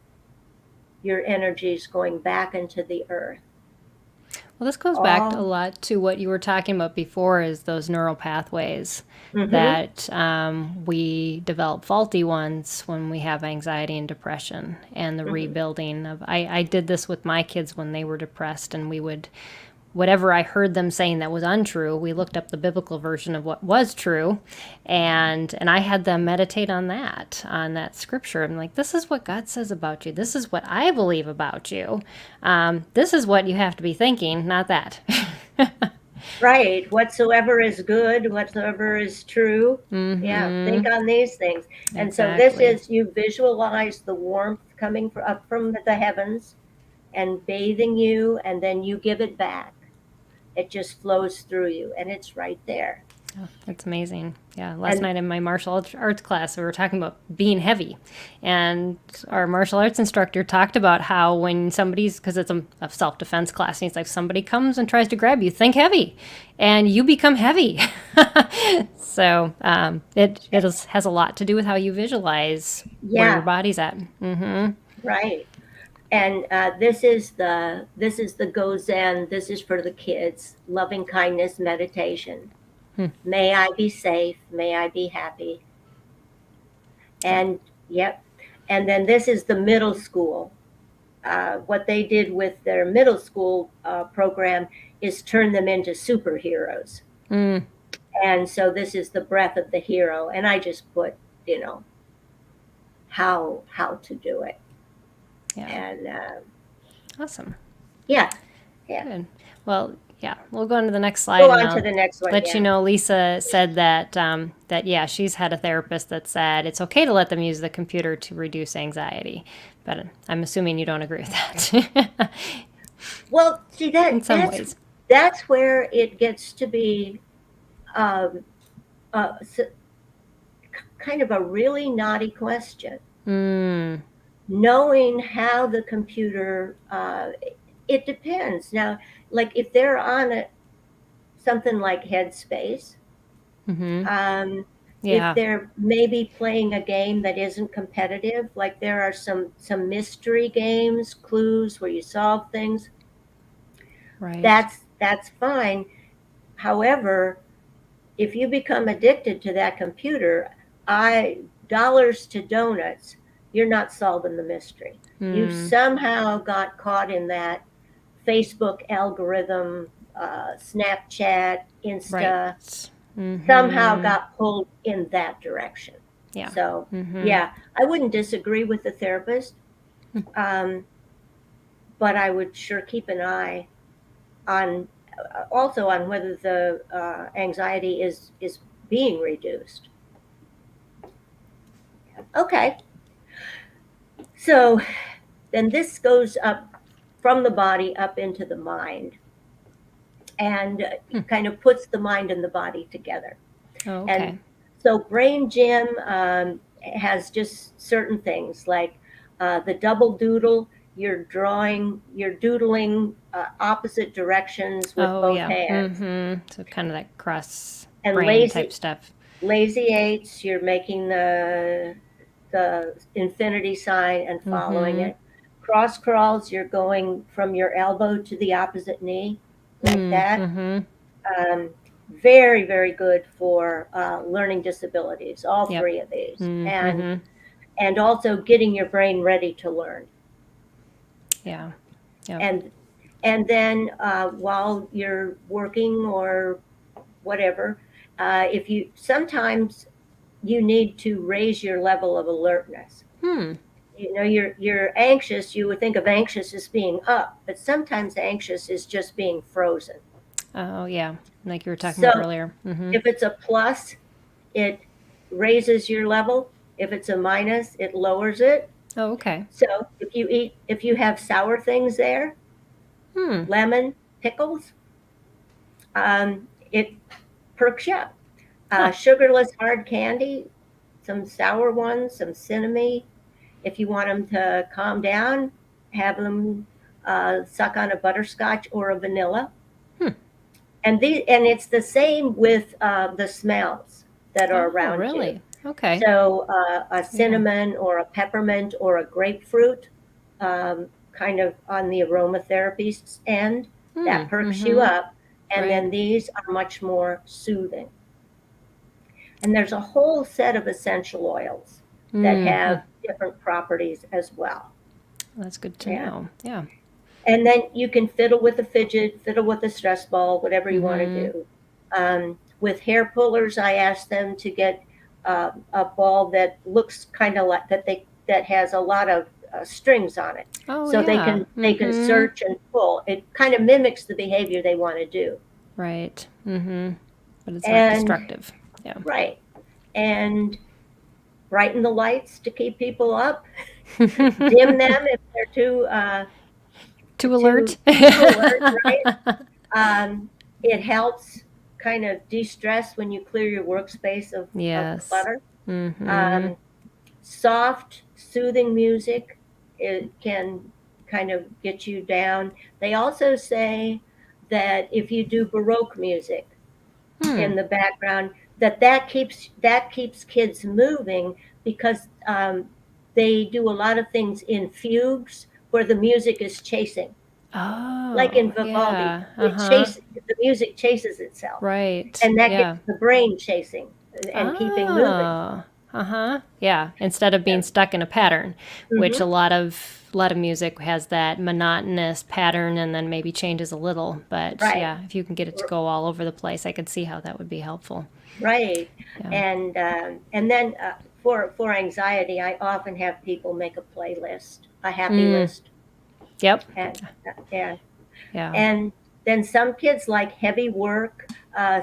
B: your energies going back into the earth.
A: Well, this goes back a lot to what you were talking about before, is those neural pathways that we develop faulty ones when we have anxiety and depression, and the rebuilding of, I did this with my kids when they were depressed, and we would, whatever I heard them saying that was untrue, we looked up the biblical version of what was true, and I had them meditate on that scripture. I'm like, this is what God says about you. This is what I believe about you. This is what you have to be thinking, not that.
B: Right. Whatsoever is good, whatsoever is true. Yeah. Think on these things. And so this is, you visualize the warmth coming up from the heavens and bathing you, and then you give it back. It just flows through you, and it's right there.
A: Oh, that's amazing. Yeah. Last night in my martial arts class, we were talking about being heavy. And our martial arts instructor talked about how when because it's a self-defense class, and he's like, somebody comes and tries to grab you, think heavy, and you become heavy. So it has a lot to do with how you visualize where your body's at.
B: Right. And this is the Go Zen. This is for the kids. Loving kindness meditation. May I be safe. May I be happy. And yep. And then this is the middle school. What they did with their middle school program is turn them into superheroes. And so this is the breath of the hero. And I just put, how to do it.
A: Yeah.
B: And
A: awesome.
B: Yeah.
A: Good. Well, yeah, we'll go on to the next slide.
B: Go on to the next one.
A: Let you know, Lisa said that yeah, she's had a therapist that said it's okay to let them use the computer to reduce anxiety. But I'm assuming you don't agree with that.
B: Well, see,
A: in some ways,
B: that's where it gets to be kind of a really naughty question. Knowing how the computer, it depends. Now, like if they're on something like Headspace, if they're maybe playing a game that isn't competitive, like there are some mystery games, clues where you solve things.
A: Right.
B: That's fine. However, if you become addicted to that computer, dollars to donuts, you're not solving the mystery. You somehow got caught in that Facebook algorithm, Snapchat, Insta, somehow got pulled in that direction.
A: Yeah.
B: So, yeah, I wouldn't disagree with the therapist, but I would sure keep an eye on also on whether the anxiety is being reduced. Okay. So then this goes up from the body up into the mind and kind of puts the mind and the body together.
A: Oh, okay.
B: And so Brain Gym has just certain things like the double doodle. You're doodling opposite directions with both hands.
A: So kind of that cross
B: and
A: brain type stuff.
B: Lazy eights, you're making the infinity sign and following it. Cross crawls, you're going from your elbow to the opposite knee, like that. Very, very good for learning disabilities, all three of these. And also getting your brain ready to learn.
A: Yeah.
B: And then while you're working or whatever, sometimes you need to raise your level of alertness. You're anxious. You would think of anxious as being up, but sometimes anxious is just being frozen.
A: Oh, yeah. Like you were talking about earlier.
B: If it's a plus, it raises your level. If it's a minus, it lowers it.
A: Oh, okay.
B: So if you have sour things there, lemon, pickles, it perks you up. Sugarless hard candy, some sour ones, some cinnamon. If you want them to calm down, have them suck on a butterscotch or a vanilla. And it's the same with the smells that are around you.
A: Really? Okay.
B: So a cinnamon or a peppermint or a grapefruit, kind of on the aromatherapy end, that perks you up. And then these are much more soothing. And there's a whole set of essential oils that have different properties as well.
A: That's good to know. Yeah.
B: And then you can fiddle with a fidget, fiddle with a stress ball, whatever you want to do. With hair pullers, I ask them to get a ball that looks kind of like that has a lot of strings on it. So they can search and pull. It kind of mimics the behavior they want to do.
A: Right. But it's not destructive. Yeah.
B: Right. And brighten the lights to keep people up. Dim them if they're too
A: alert.
B: Too alert, right? It helps kind of de-stress when you clear your workspace of clutter. Soft, soothing music, it can kind of get you down. They also say that if you do Baroque music in the background, that keeps kids moving because they do a lot of things in fugues where the music is chasing. Like in
A: Oh,
B: Vivaldi,
A: yeah.
B: the music chases itself,
A: Right.
B: and that
A: Yeah.
B: gets the brain chasing and keeping moving.
A: Oh. Yeah. Instead of being stuck in a pattern, which
B: Hmm.
A: a lot of music has that monotonous pattern and then maybe changes a little. But
B: Right,
A: yeah, if you can get it to go all over the place, I could see how that would be helpful.
B: right.
A: Yeah.
B: And then for anxiety, I often have people make a playlist, a happy
A: Mm.
B: list,
A: Yep.
B: and
A: Yeah.
B: and then some kids like heavy work.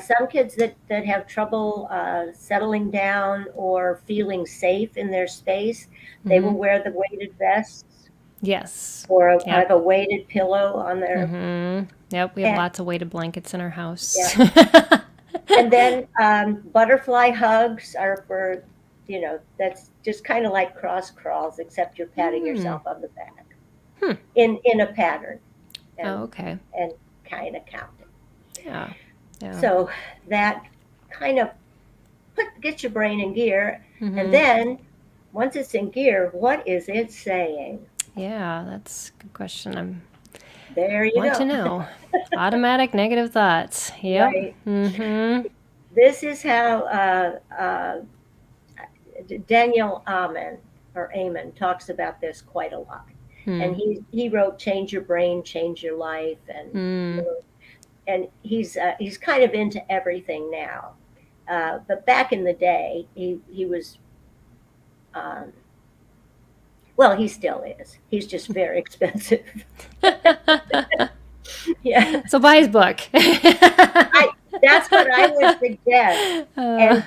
B: Some kids that have trouble settling down or feeling safe in their space, they will
A: Mm-hmm.
B: wear the weighted vests
A: Yes.
B: or
A: Yep.
B: have a weighted pillow on their.
A: Mm-hmm. Yep. We have
B: And
A: lots of weighted blankets in our
B: yeah,
A: house.
B: and then butterfly hugs are for, that's just kind of like cross crawls, except you're patting
A: Hmm.
B: yourself on the back
A: Hmm.
B: in a pattern
A: Oh,
B: and
A: okay.
B: and kind of counting.
A: Yeah. Yeah.
B: So that kind of gets your brain in gear, and
A: Mm-hmm.
B: then once it's in gear, what is it saying?
A: Yeah, that's a good question.
B: There you
A: Want to
B: go.
A: know. Automatic negative thoughts. Yep.
B: Right.
A: Mm-hmm.
B: This is how Daniel Amen talks about this quite a lot.
A: Hmm.
B: And he wrote "Change Your Brain, Change Your Life,"
A: Hmm.
B: and he's kind of into everything now. But back in the day, he was, um, well, he still is. He's just very expensive. Yeah,
A: So buy his book.
B: I that's what I would suggest.
A: uh,
B: And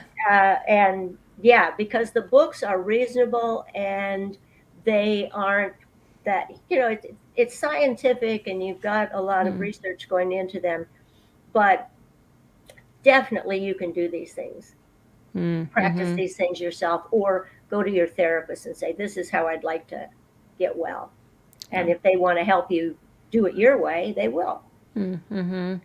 B: and yeah, because the books are reasonable and they aren't that, it's scientific and you've got a lot of
A: hmm.
B: research going into them, but definitely you can do these things. Practice
A: Mm-hmm.
B: these things yourself or go to your therapist and say, "This is how I'd like to get well."
A: Yeah.
B: And if they want to help you do it your way, they will.
A: Mm-hmm.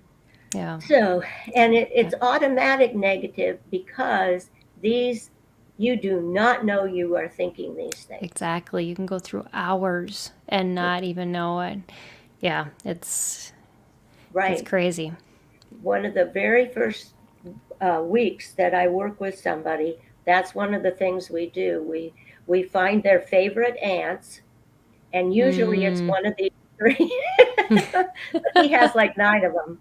A: Yeah.
B: So, and
A: Yeah.
B: it's automatic negative because these, you do not know you are thinking these things.
A: Exactly. You can go through hours and not even know it. Yeah, it's
B: Right.
A: crazy.
B: One of the very first weeks that I work with somebody, that's one of the things we do. We find their favorite ants, and usually it's
A: Mm.
B: one of these three. He has like 9 of them.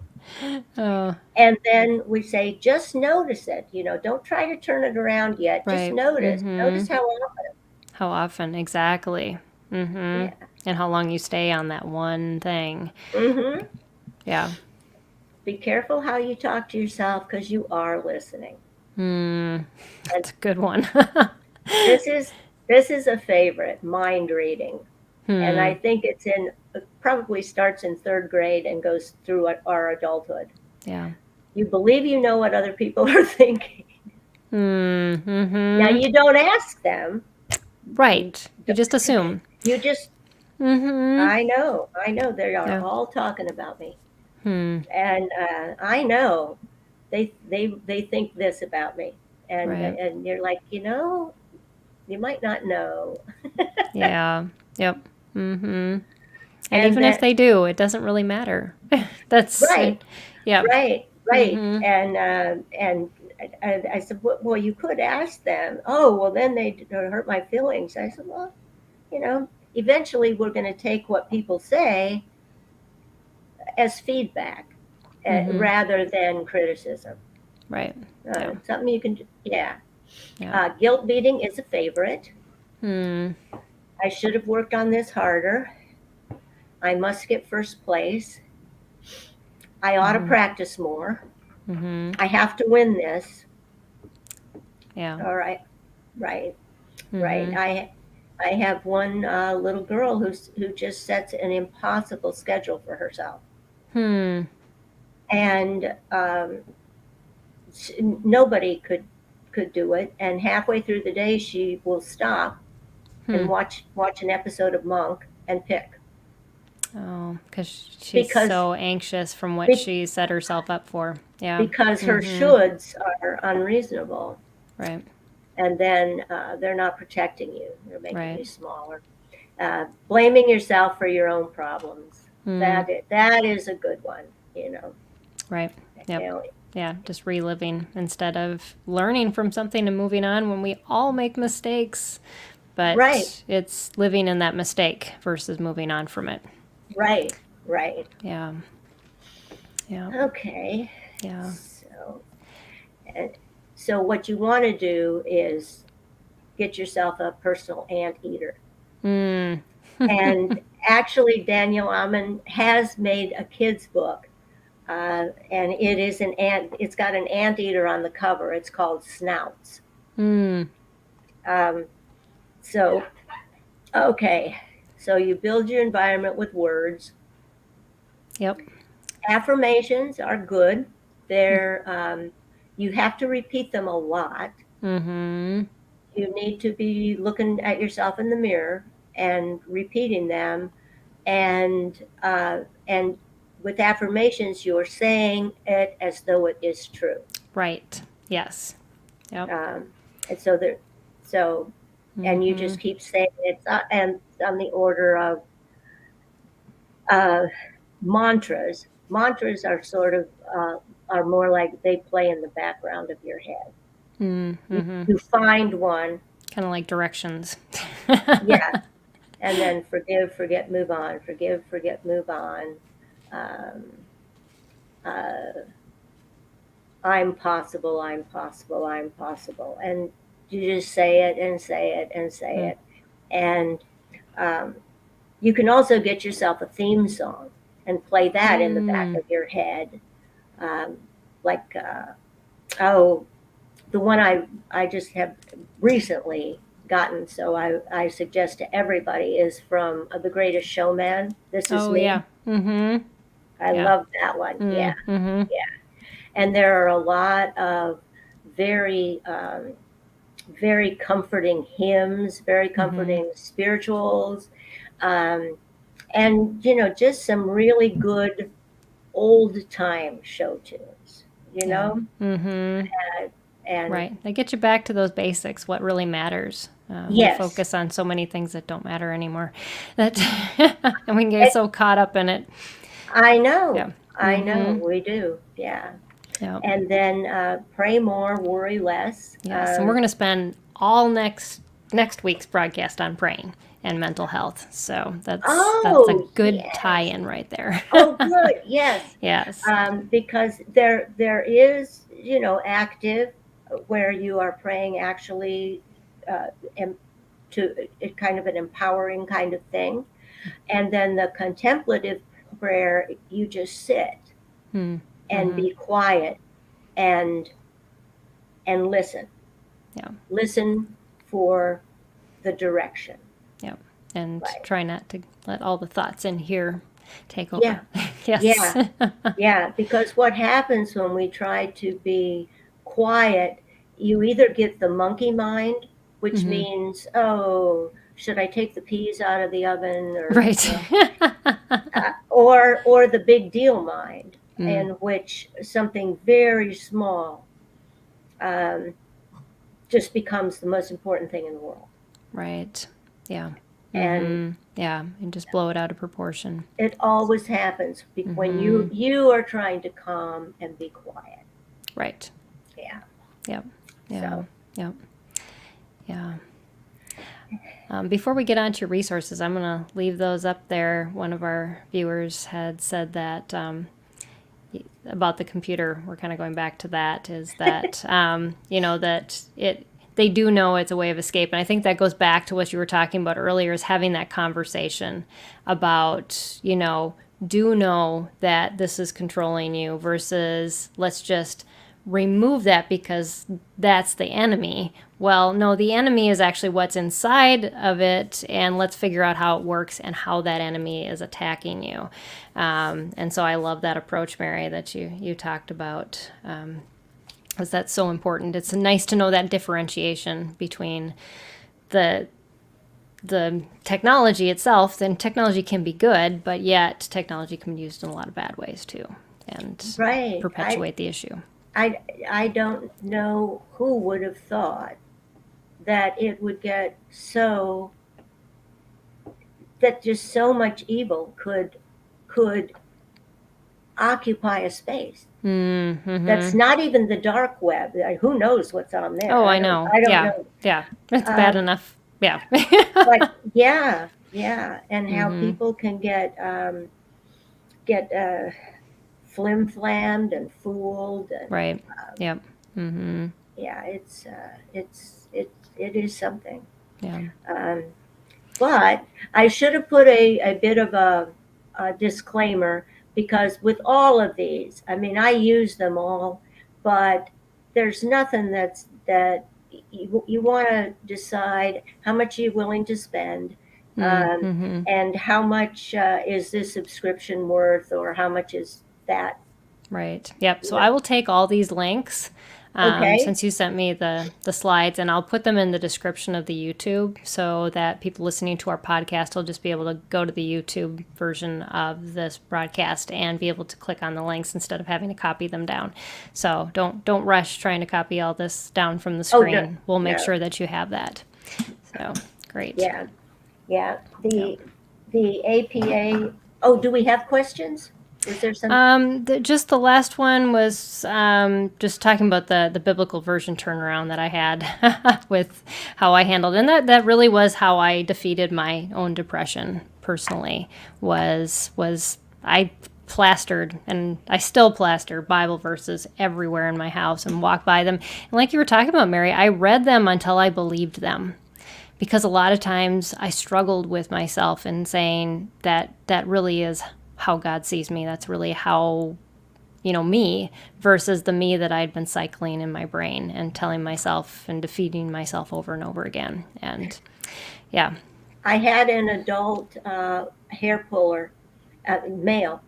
A: Oh,
B: And then we say, just notice it. Don't try to turn it around yet. Just
A: right.
B: notice.
A: Mm-hmm.
B: Notice how often.
A: How often? Exactly. Mm-hmm.
B: Yeah.
A: And how long you stay on that one thing.
B: Hmm.
A: Yeah.
B: Be careful how you talk to yourself because you are listening.
A: Mm.
B: And
A: That's a good one.
B: this is this is a favorite, mind reading. And I
A: Hmm.
B: think it probably starts in third grade and goes through our adulthood.
A: Yeah.
B: You believe you know what other people are thinking. Now
A: Mm-hmm.
B: you don't ask them. You
A: Right. You
B: don't,
A: just assume.
B: you just,
A: Mm-hmm.
B: I know they are
A: Yeah.
B: all talking about me.
A: Hmm.
B: And I know they think this about me.
A: Right.
B: And you're like, you might not know.
A: Yeah. Yep. Mm-hmm. And
B: And
A: even if
B: that
A: they do, it doesn't really matter. That's
B: right,
A: it. Yep.
B: right.
A: Mm-hmm.
B: And I said, well, you could ask them. Oh, well, then they hurt my feelings. I said, well, eventually we're going to take what people say as feedback
A: Mm-hmm.
B: rather than criticism.
A: Right. Yeah.
B: Something you can do. Yeah.
A: Yeah.
B: Guilt beating is a favorite.
A: Hmm.
B: I should have worked on this harder. I must get first place. I ought to
A: Mm-hmm.
B: practice more.
A: Mm-hmm.
B: I have to win this.
A: Yeah.
B: All right. Right. Right.
A: Mm-hmm.
B: I have one little girl who just sets an impossible schedule for herself,
A: Hmm.
B: and nobody could do it. And halfway through the day, she will stop
A: Hmm.
B: and watch an episode of Monk and pick
A: Oh, because she's
B: because
A: so anxious from what
B: be,
A: she set herself up for. Yeah.
B: because her
A: Mm-hmm.
B: shoulds are unreasonable,
A: Right.
B: and then they're not protecting you; they're making
A: Right.
B: you smaller. Blaming yourself for your own problems. That is a good one, you know.
A: Right. Yep.
B: You know,
A: Yeah, just reliving instead of learning from something and moving on when we all make mistakes.
B: right,
A: But it's living in that mistake versus moving on from it.
B: right, right.
A: Yeah. Yeah.
B: Okay.
A: Yeah.
B: So, and so what you want to do is get yourself a personal anteater.
A: Mm.
B: And actually, Daniel Amen has made a kid's book, and it is an ant. It's got an anteater on the cover. It's called Snouts.
A: Mm.
B: Um, so, okay, so you build your environment with words.
A: Yep.
B: Affirmations are good. You have to repeat them a lot.
A: Mm-hmm.
B: You need to be looking at yourself in the mirror and repeating them, and with affirmations, you're saying it as though it is true.
A: Right. Yes. Yep.
B: Um, and so there, so, and you
A: Mm-hmm.
B: just keep saying it, and on the order of uh, mantras. Mantras are sort of are more like they play in the background of your head.
A: Mm-hmm.
B: You find one,
A: Kind of like directions.
B: yeah, and then forgive, forget, move on. Forgive, forget, move on. Um, uh, I'm possible, I'm possible, I'm possible. And you just say it and say it and say
A: Mm.
B: it. And um, you can also get yourself a theme song and play that in the back
A: Mm.
B: of your head. Um, like, oh, the one I just have recently gotten, so I suggest to everybody, is from The Greatest Showman. This Is
A: Oh, yeah.
B: Me.
A: Mm-hmm.
B: I
A: Yeah.
B: love that one. Yeah,
A: Mm-hmm.
B: yeah. And there are a lot of very very comforting hymns, very
A: Mm-hmm.
B: comforting spirituals, um, and just some really good old time show tunes. You
A: Yeah.
B: know,
A: Mm-hmm.
B: uh, and
A: Right. They get you back to those basics, what really matters. We
B: yes,
A: focus on so many things that don't matter anymore. That and we can get
B: it,
A: so caught up in it. Yeah.
B: I know,
A: Mm-hmm.
B: we do. Yeah,
A: Yeah.
B: and then pray more, worry less.
A: Yes. And we're going to spend all next week's broadcast on praying and mental health. So that's a
B: Oh
A: good
B: yes.
A: tie-in right there.
B: Oh, good. Yes.
A: Yes.
B: Because there is, active, where you are praying actually, uh, em- to it kind of an empowering kind of thing. And then the contemplative prayer, you just sit and
A: Mm-hmm.
B: be quiet and listen.
A: Yeah.
B: Listen for the direction.
A: Yeah. And
B: Right.
A: try not to let all the thoughts in here take
B: Yeah.
A: over. Yes.
B: Yeah. Yeah, because what happens when we try to be quiet, you either get the monkey mind, which
A: Mm-hmm.
B: means, oh, should I take the peas out of the oven, or
A: Right.
B: or the big deal mind,
A: Mm.
B: in which something very small um, just becomes the most important thing in the world,
A: Right. Yeah.
B: and
A: Mm-hmm. Yeah. And just blow it out of proportion.
B: it always happens when
A: Mm-hmm.
B: you are trying to calm and be quiet.
A: Right.
B: Yeah.
A: Yep. Yeah.
B: So
A: Yep. Yeah. Before we get on to your resources, I'm going to leave those up there. One of our viewers had said that about the computer. We're kind of going back to that. Is that that they do know it's a way of escape, and I think that goes back to what you were talking about earlier, is having that conversation about do know that this is controlling you versus let's just remove that because that's the enemy. Well, no, the enemy is actually what's inside of it, and let's figure out how it works and how that enemy is attacking you. And so I love that approach, Mary, that you talked about, because that's so important. It's nice to know that differentiation between the technology itself. Then technology can be good, but yet technology can be used in a lot of bad ways too, and
B: right,
A: perpetuate the issue.
B: I I don't know who would have thought that it would get so that just so much evil could occupy a space. That's not even the dark web. Who knows what's on there?
A: Oh, I know.
B: I don't
A: Yeah.
B: know.
A: Yeah. It's bad enough. Yeah.
B: But yeah, and how people can get flim-flammed and fooled, and
A: Right. Yep.
B: yeah, it is something.
A: Yeah.
B: But I should have put a bit of a disclaimer, because with all of these, I mean, I use them all, but there's nothing that you want to decide how much you're willing to spend, and how much is this subscription worth, or how much is that.
A: Right. Yep. So I will take all these links,
B: Okay.
A: since you sent me the slides, and I'll put them in the description of the YouTube so that people listening to our podcast will just be able to go to the YouTube version of this broadcast and be able to click on the links instead of having to copy them down. So don't rush trying to copy all this down from the screen.
B: No,
A: We'll make
B: no.
A: sure that you have that. So great.
B: Yeah. The APA. Oh, do we have questions? Is there some?
A: Just the last one was just talking about the biblical version turnaround that I had with how I handled, and that really was how I defeated my own depression personally. Was I plastered, and I still plaster Bible verses everywhere in my house and walk by them. And like you were talking about, Mary, I read them until I believed them. Because a lot of times I struggled with myself and saying that really is how God sees me. That's really how, me, versus the me that I'd been cycling in my brain and telling myself and defeating myself over and over again. And yeah.
B: I had an adult hair puller, male,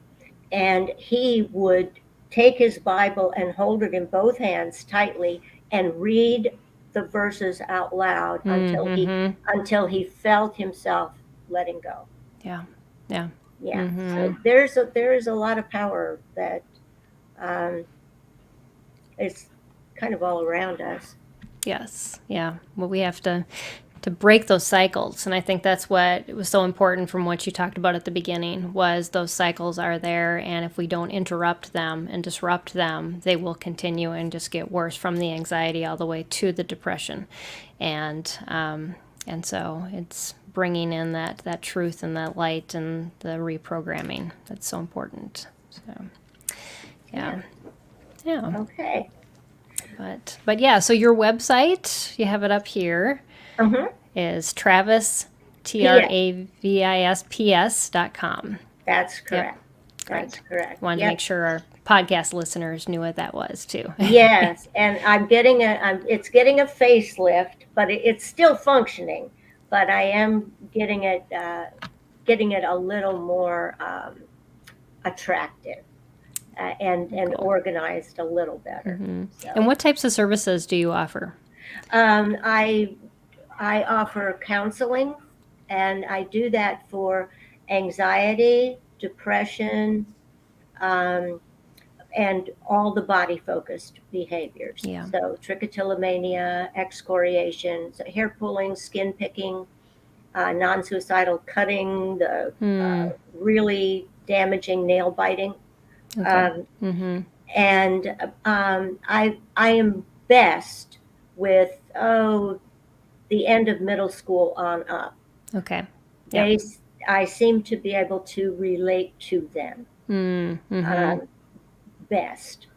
B: and he would take his Bible and hold it in both hands tightly and read the verses out loud until he felt himself letting go.
A: Yeah.
B: So there is a lot of power that is kind of all around us.
A: Yes. Yeah. Well, we have to break those cycles, and I think that's what was so important from what you talked about at the beginning, was those cycles are there, and if we don't interrupt them and disrupt them, they will continue and just get worse, from the anxiety all the way to the depression. And so it's bringing in that truth and that light and the reprogramming that's so important. So yeah.
B: Okay.
A: But yeah, so your website, you have it up here, is Travis, TRAVISPS.com.
B: That's correct.
A: Yep.
B: That's correct.
A: Wanted to make sure our podcast listeners knew what that was too.
B: Yes, and it's getting a facelift, but it's still functioning. But I am getting it a little more attractive and organized a little better. So,
A: And what types of services do you offer?
B: I offer counseling, and I do that for anxiety, depression, and all the body-focused behaviors.
A: Yeah.
B: So trichotillomania, excoriation, so hair pulling, skin picking, non-suicidal cutting, the really damaging nail biting.
A: Okay.
B: And I am best with the end of middle school on up.
A: Okay.
B: I seem to be able to relate to them best.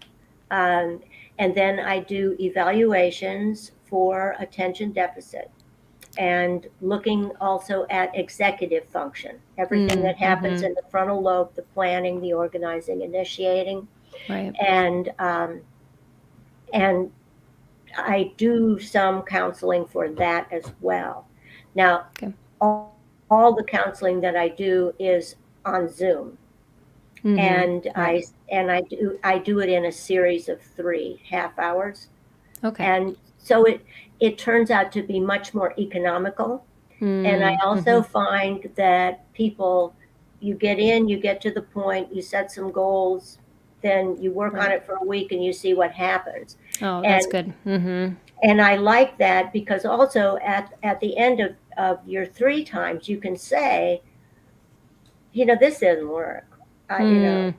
B: And then I do evaluations for attention deficit, and looking also at executive function, everything that happens in the frontal lobe, the planning, the organizing, initiating.
A: Right.
B: And I do some counseling for that as well. Now, all the counseling that I do is on Zoom, and I do it in a series of 3 half hours.
A: Okay.
B: And so it turns out to be much more economical. And I also find that people, you get to the point, you set some goals, then you work on it for a week and you see what happens.
A: Oh, that's good.
B: And I like that, because also at the end of your 3 times, you can say, this doesn't work.
A: Mm,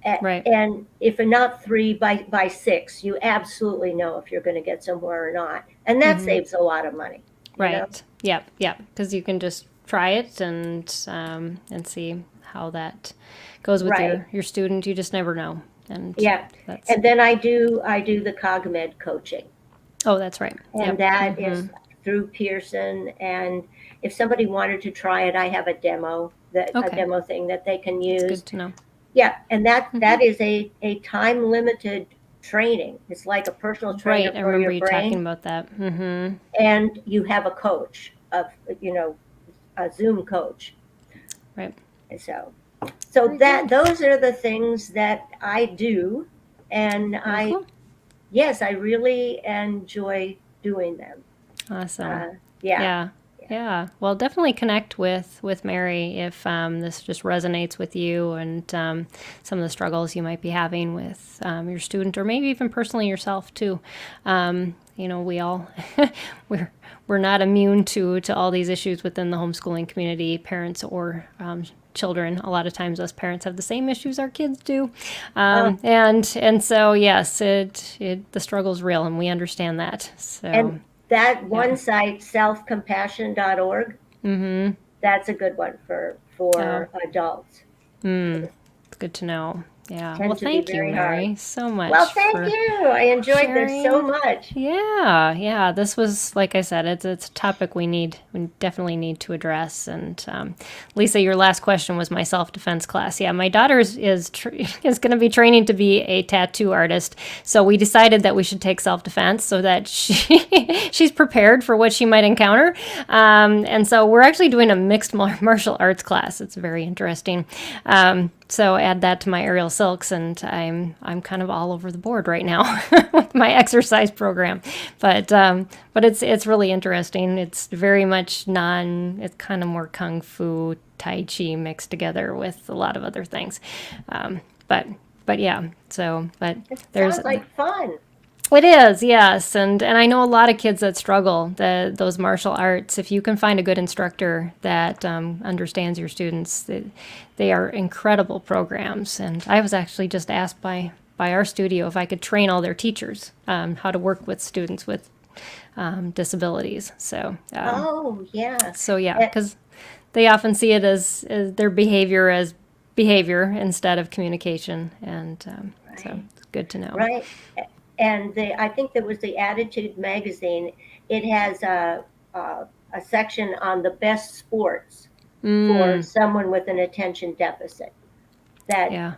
B: A-
A: right.
B: And if not three, by six, you absolutely know if you're going to get somewhere or not. And that
A: Mm-hmm.
B: saves a lot of money, you know?
A: Right. Yep. Yep. Because you can just try it and see how that goes with
B: Right.
A: your student. You just never know. And
B: Yeah.
A: that's
B: And then I do the CogMed coaching.
A: oh, that's right.
B: And
A: Yep.
B: that
A: Mm-hmm.
B: is through Pearson. And if somebody wanted to try it, I have a
A: Okay.
B: demo thing that they can
A: It's
B: use.
A: good to know.
B: Yeah, and that
A: Mm-hmm.
B: that is a time limited training. It's like a personal trainer
A: Right. I
B: for
A: remember
B: your
A: you talking
B: brain,
A: about that. Mm-hmm.
B: and you have a coach of you know a Zoom coach.
A: Right.
B: And so
A: Very
B: that
A: good.
B: those are the things that I do, and
A: Very
B: I
A: cool.
B: yes, I really enjoy doing them.
A: Awesome.
B: Uh, yeah,
A: Yeah.
B: yeah,
A: Yeah. Well, definitely connect with Mary if this just resonates with you and some of the struggles you might be having with your student or maybe even personally yourself too. We all we're we're not immune to all these issues within the homeschooling community, parents or children. A lot of times, us parents have the same issues our kids do,
B: uh,
A: and so yes, the struggle's real, and we understand that. So
B: and that
A: yeah.
B: one site, selfcompassion.org,
A: Mm-hmm.
B: that's a good one for
A: Oh,
B: adults.
A: it's good to know. Yeah. Well,
B: Tend to be
A: thank you,
B: very hard.
A: Mary, so
B: Well,
A: much
B: thank
A: for
B: you. I enjoyed this so
A: sharing.
B: much.
A: Yeah, yeah. This was, like I said, it's a topic we definitely need to address. And Lisa, your last question was my self defense class. Yeah, my daughter is going to be training to be a tattoo artist, so we decided that we should take self defense so that she's prepared for what she might encounter. And so we're actually doing a mixed martial arts class. It's very interesting. So add that to my aerial silks, and I'm kind of all over the board right now with my exercise program. But it's really interesting. It's very much it's kind of more kung fu, tai chi mixed together with a lot of other things. Um, but but yeah. But
B: It
A: there's
B: sounds like fun.
A: it is, yes, and I know a lot of kids that struggle those martial arts. If you can find a good instructor that understands your students, they are incredible programs. And I was actually just asked by our studio if I could train all their teachers how to work with students with disabilities.
B: Oh, yeah.
A: So yeah,
B: And,
A: because they often see it as their behavior as behavior instead of communication, and so
B: right,
A: it's good to know.
B: right. And I think there was the Attitude magazine. It has a section on the best sports for
A: Mm,
B: someone with an attention deficit that,
A: yeah.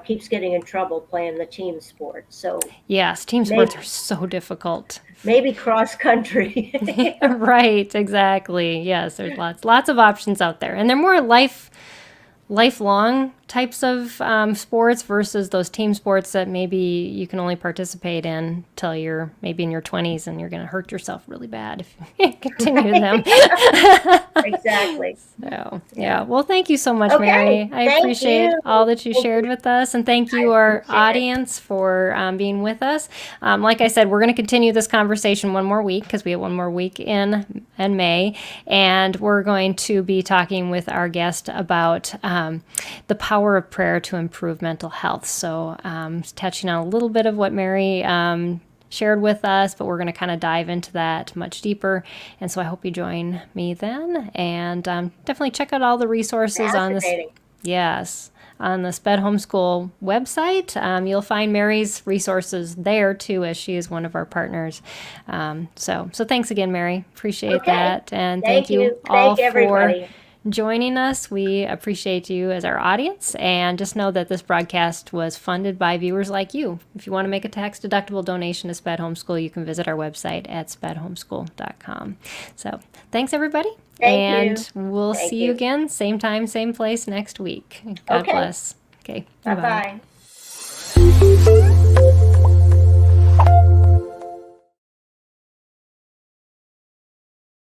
B: keeps getting in trouble playing the team sport. So
A: Yes, team sports
B: maybe
A: are so difficult.
B: maybe cross country.
A: Right, exactly. Yes, there's lots of options out there, and they're more lifelong types of sports versus those team sports that maybe you can only participate in till you're maybe in your 20s, and you're going to hurt yourself really bad if you continue them.
B: Exactly.
A: So,
B: Yeah.
A: yeah. Well, thank you so much,
B: Okay.
A: Mary. I
B: Thank
A: appreciate
B: you.
A: all that you
B: Thank
A: shared
B: you.
A: with us. And thank
B: I
A: you, our
B: appreciate it.
A: audience, for being with us. Like I said, we're going to continue this conversation one more week because we have one more week in May. And we're going to be talking with our guest about the power of prayer to improve mental health. So, touching on a little bit of what Mary shared with us, but we're going to kind of dive into that much deeper. And so I hope you join me then. And definitely check out all the resources on this.
B: Fascinating.
A: Yes, on the Sped Homeschool website. You'll find Mary's resources there too, as she is one of our partners. So thanks again, Mary. Appreciate
B: Okay.
A: that. And thank
B: Thank
A: you
B: you.
A: all
B: Thank
A: for
B: everybody.
A: joining us. We appreciate you as our audience, and just know that this broadcast was funded by viewers like you. If you want to make a tax-deductible donation to Sped Homeschool, you can visit our website at spedhomeschool.com. So thanks, everybody,
B: Thank you.
A: and we'll
B: Thank
A: see you
B: you.
A: again, same time, same place next week. God
B: Okay.
A: bless. Okay,
B: Bye
A: bye-bye.
B: bye.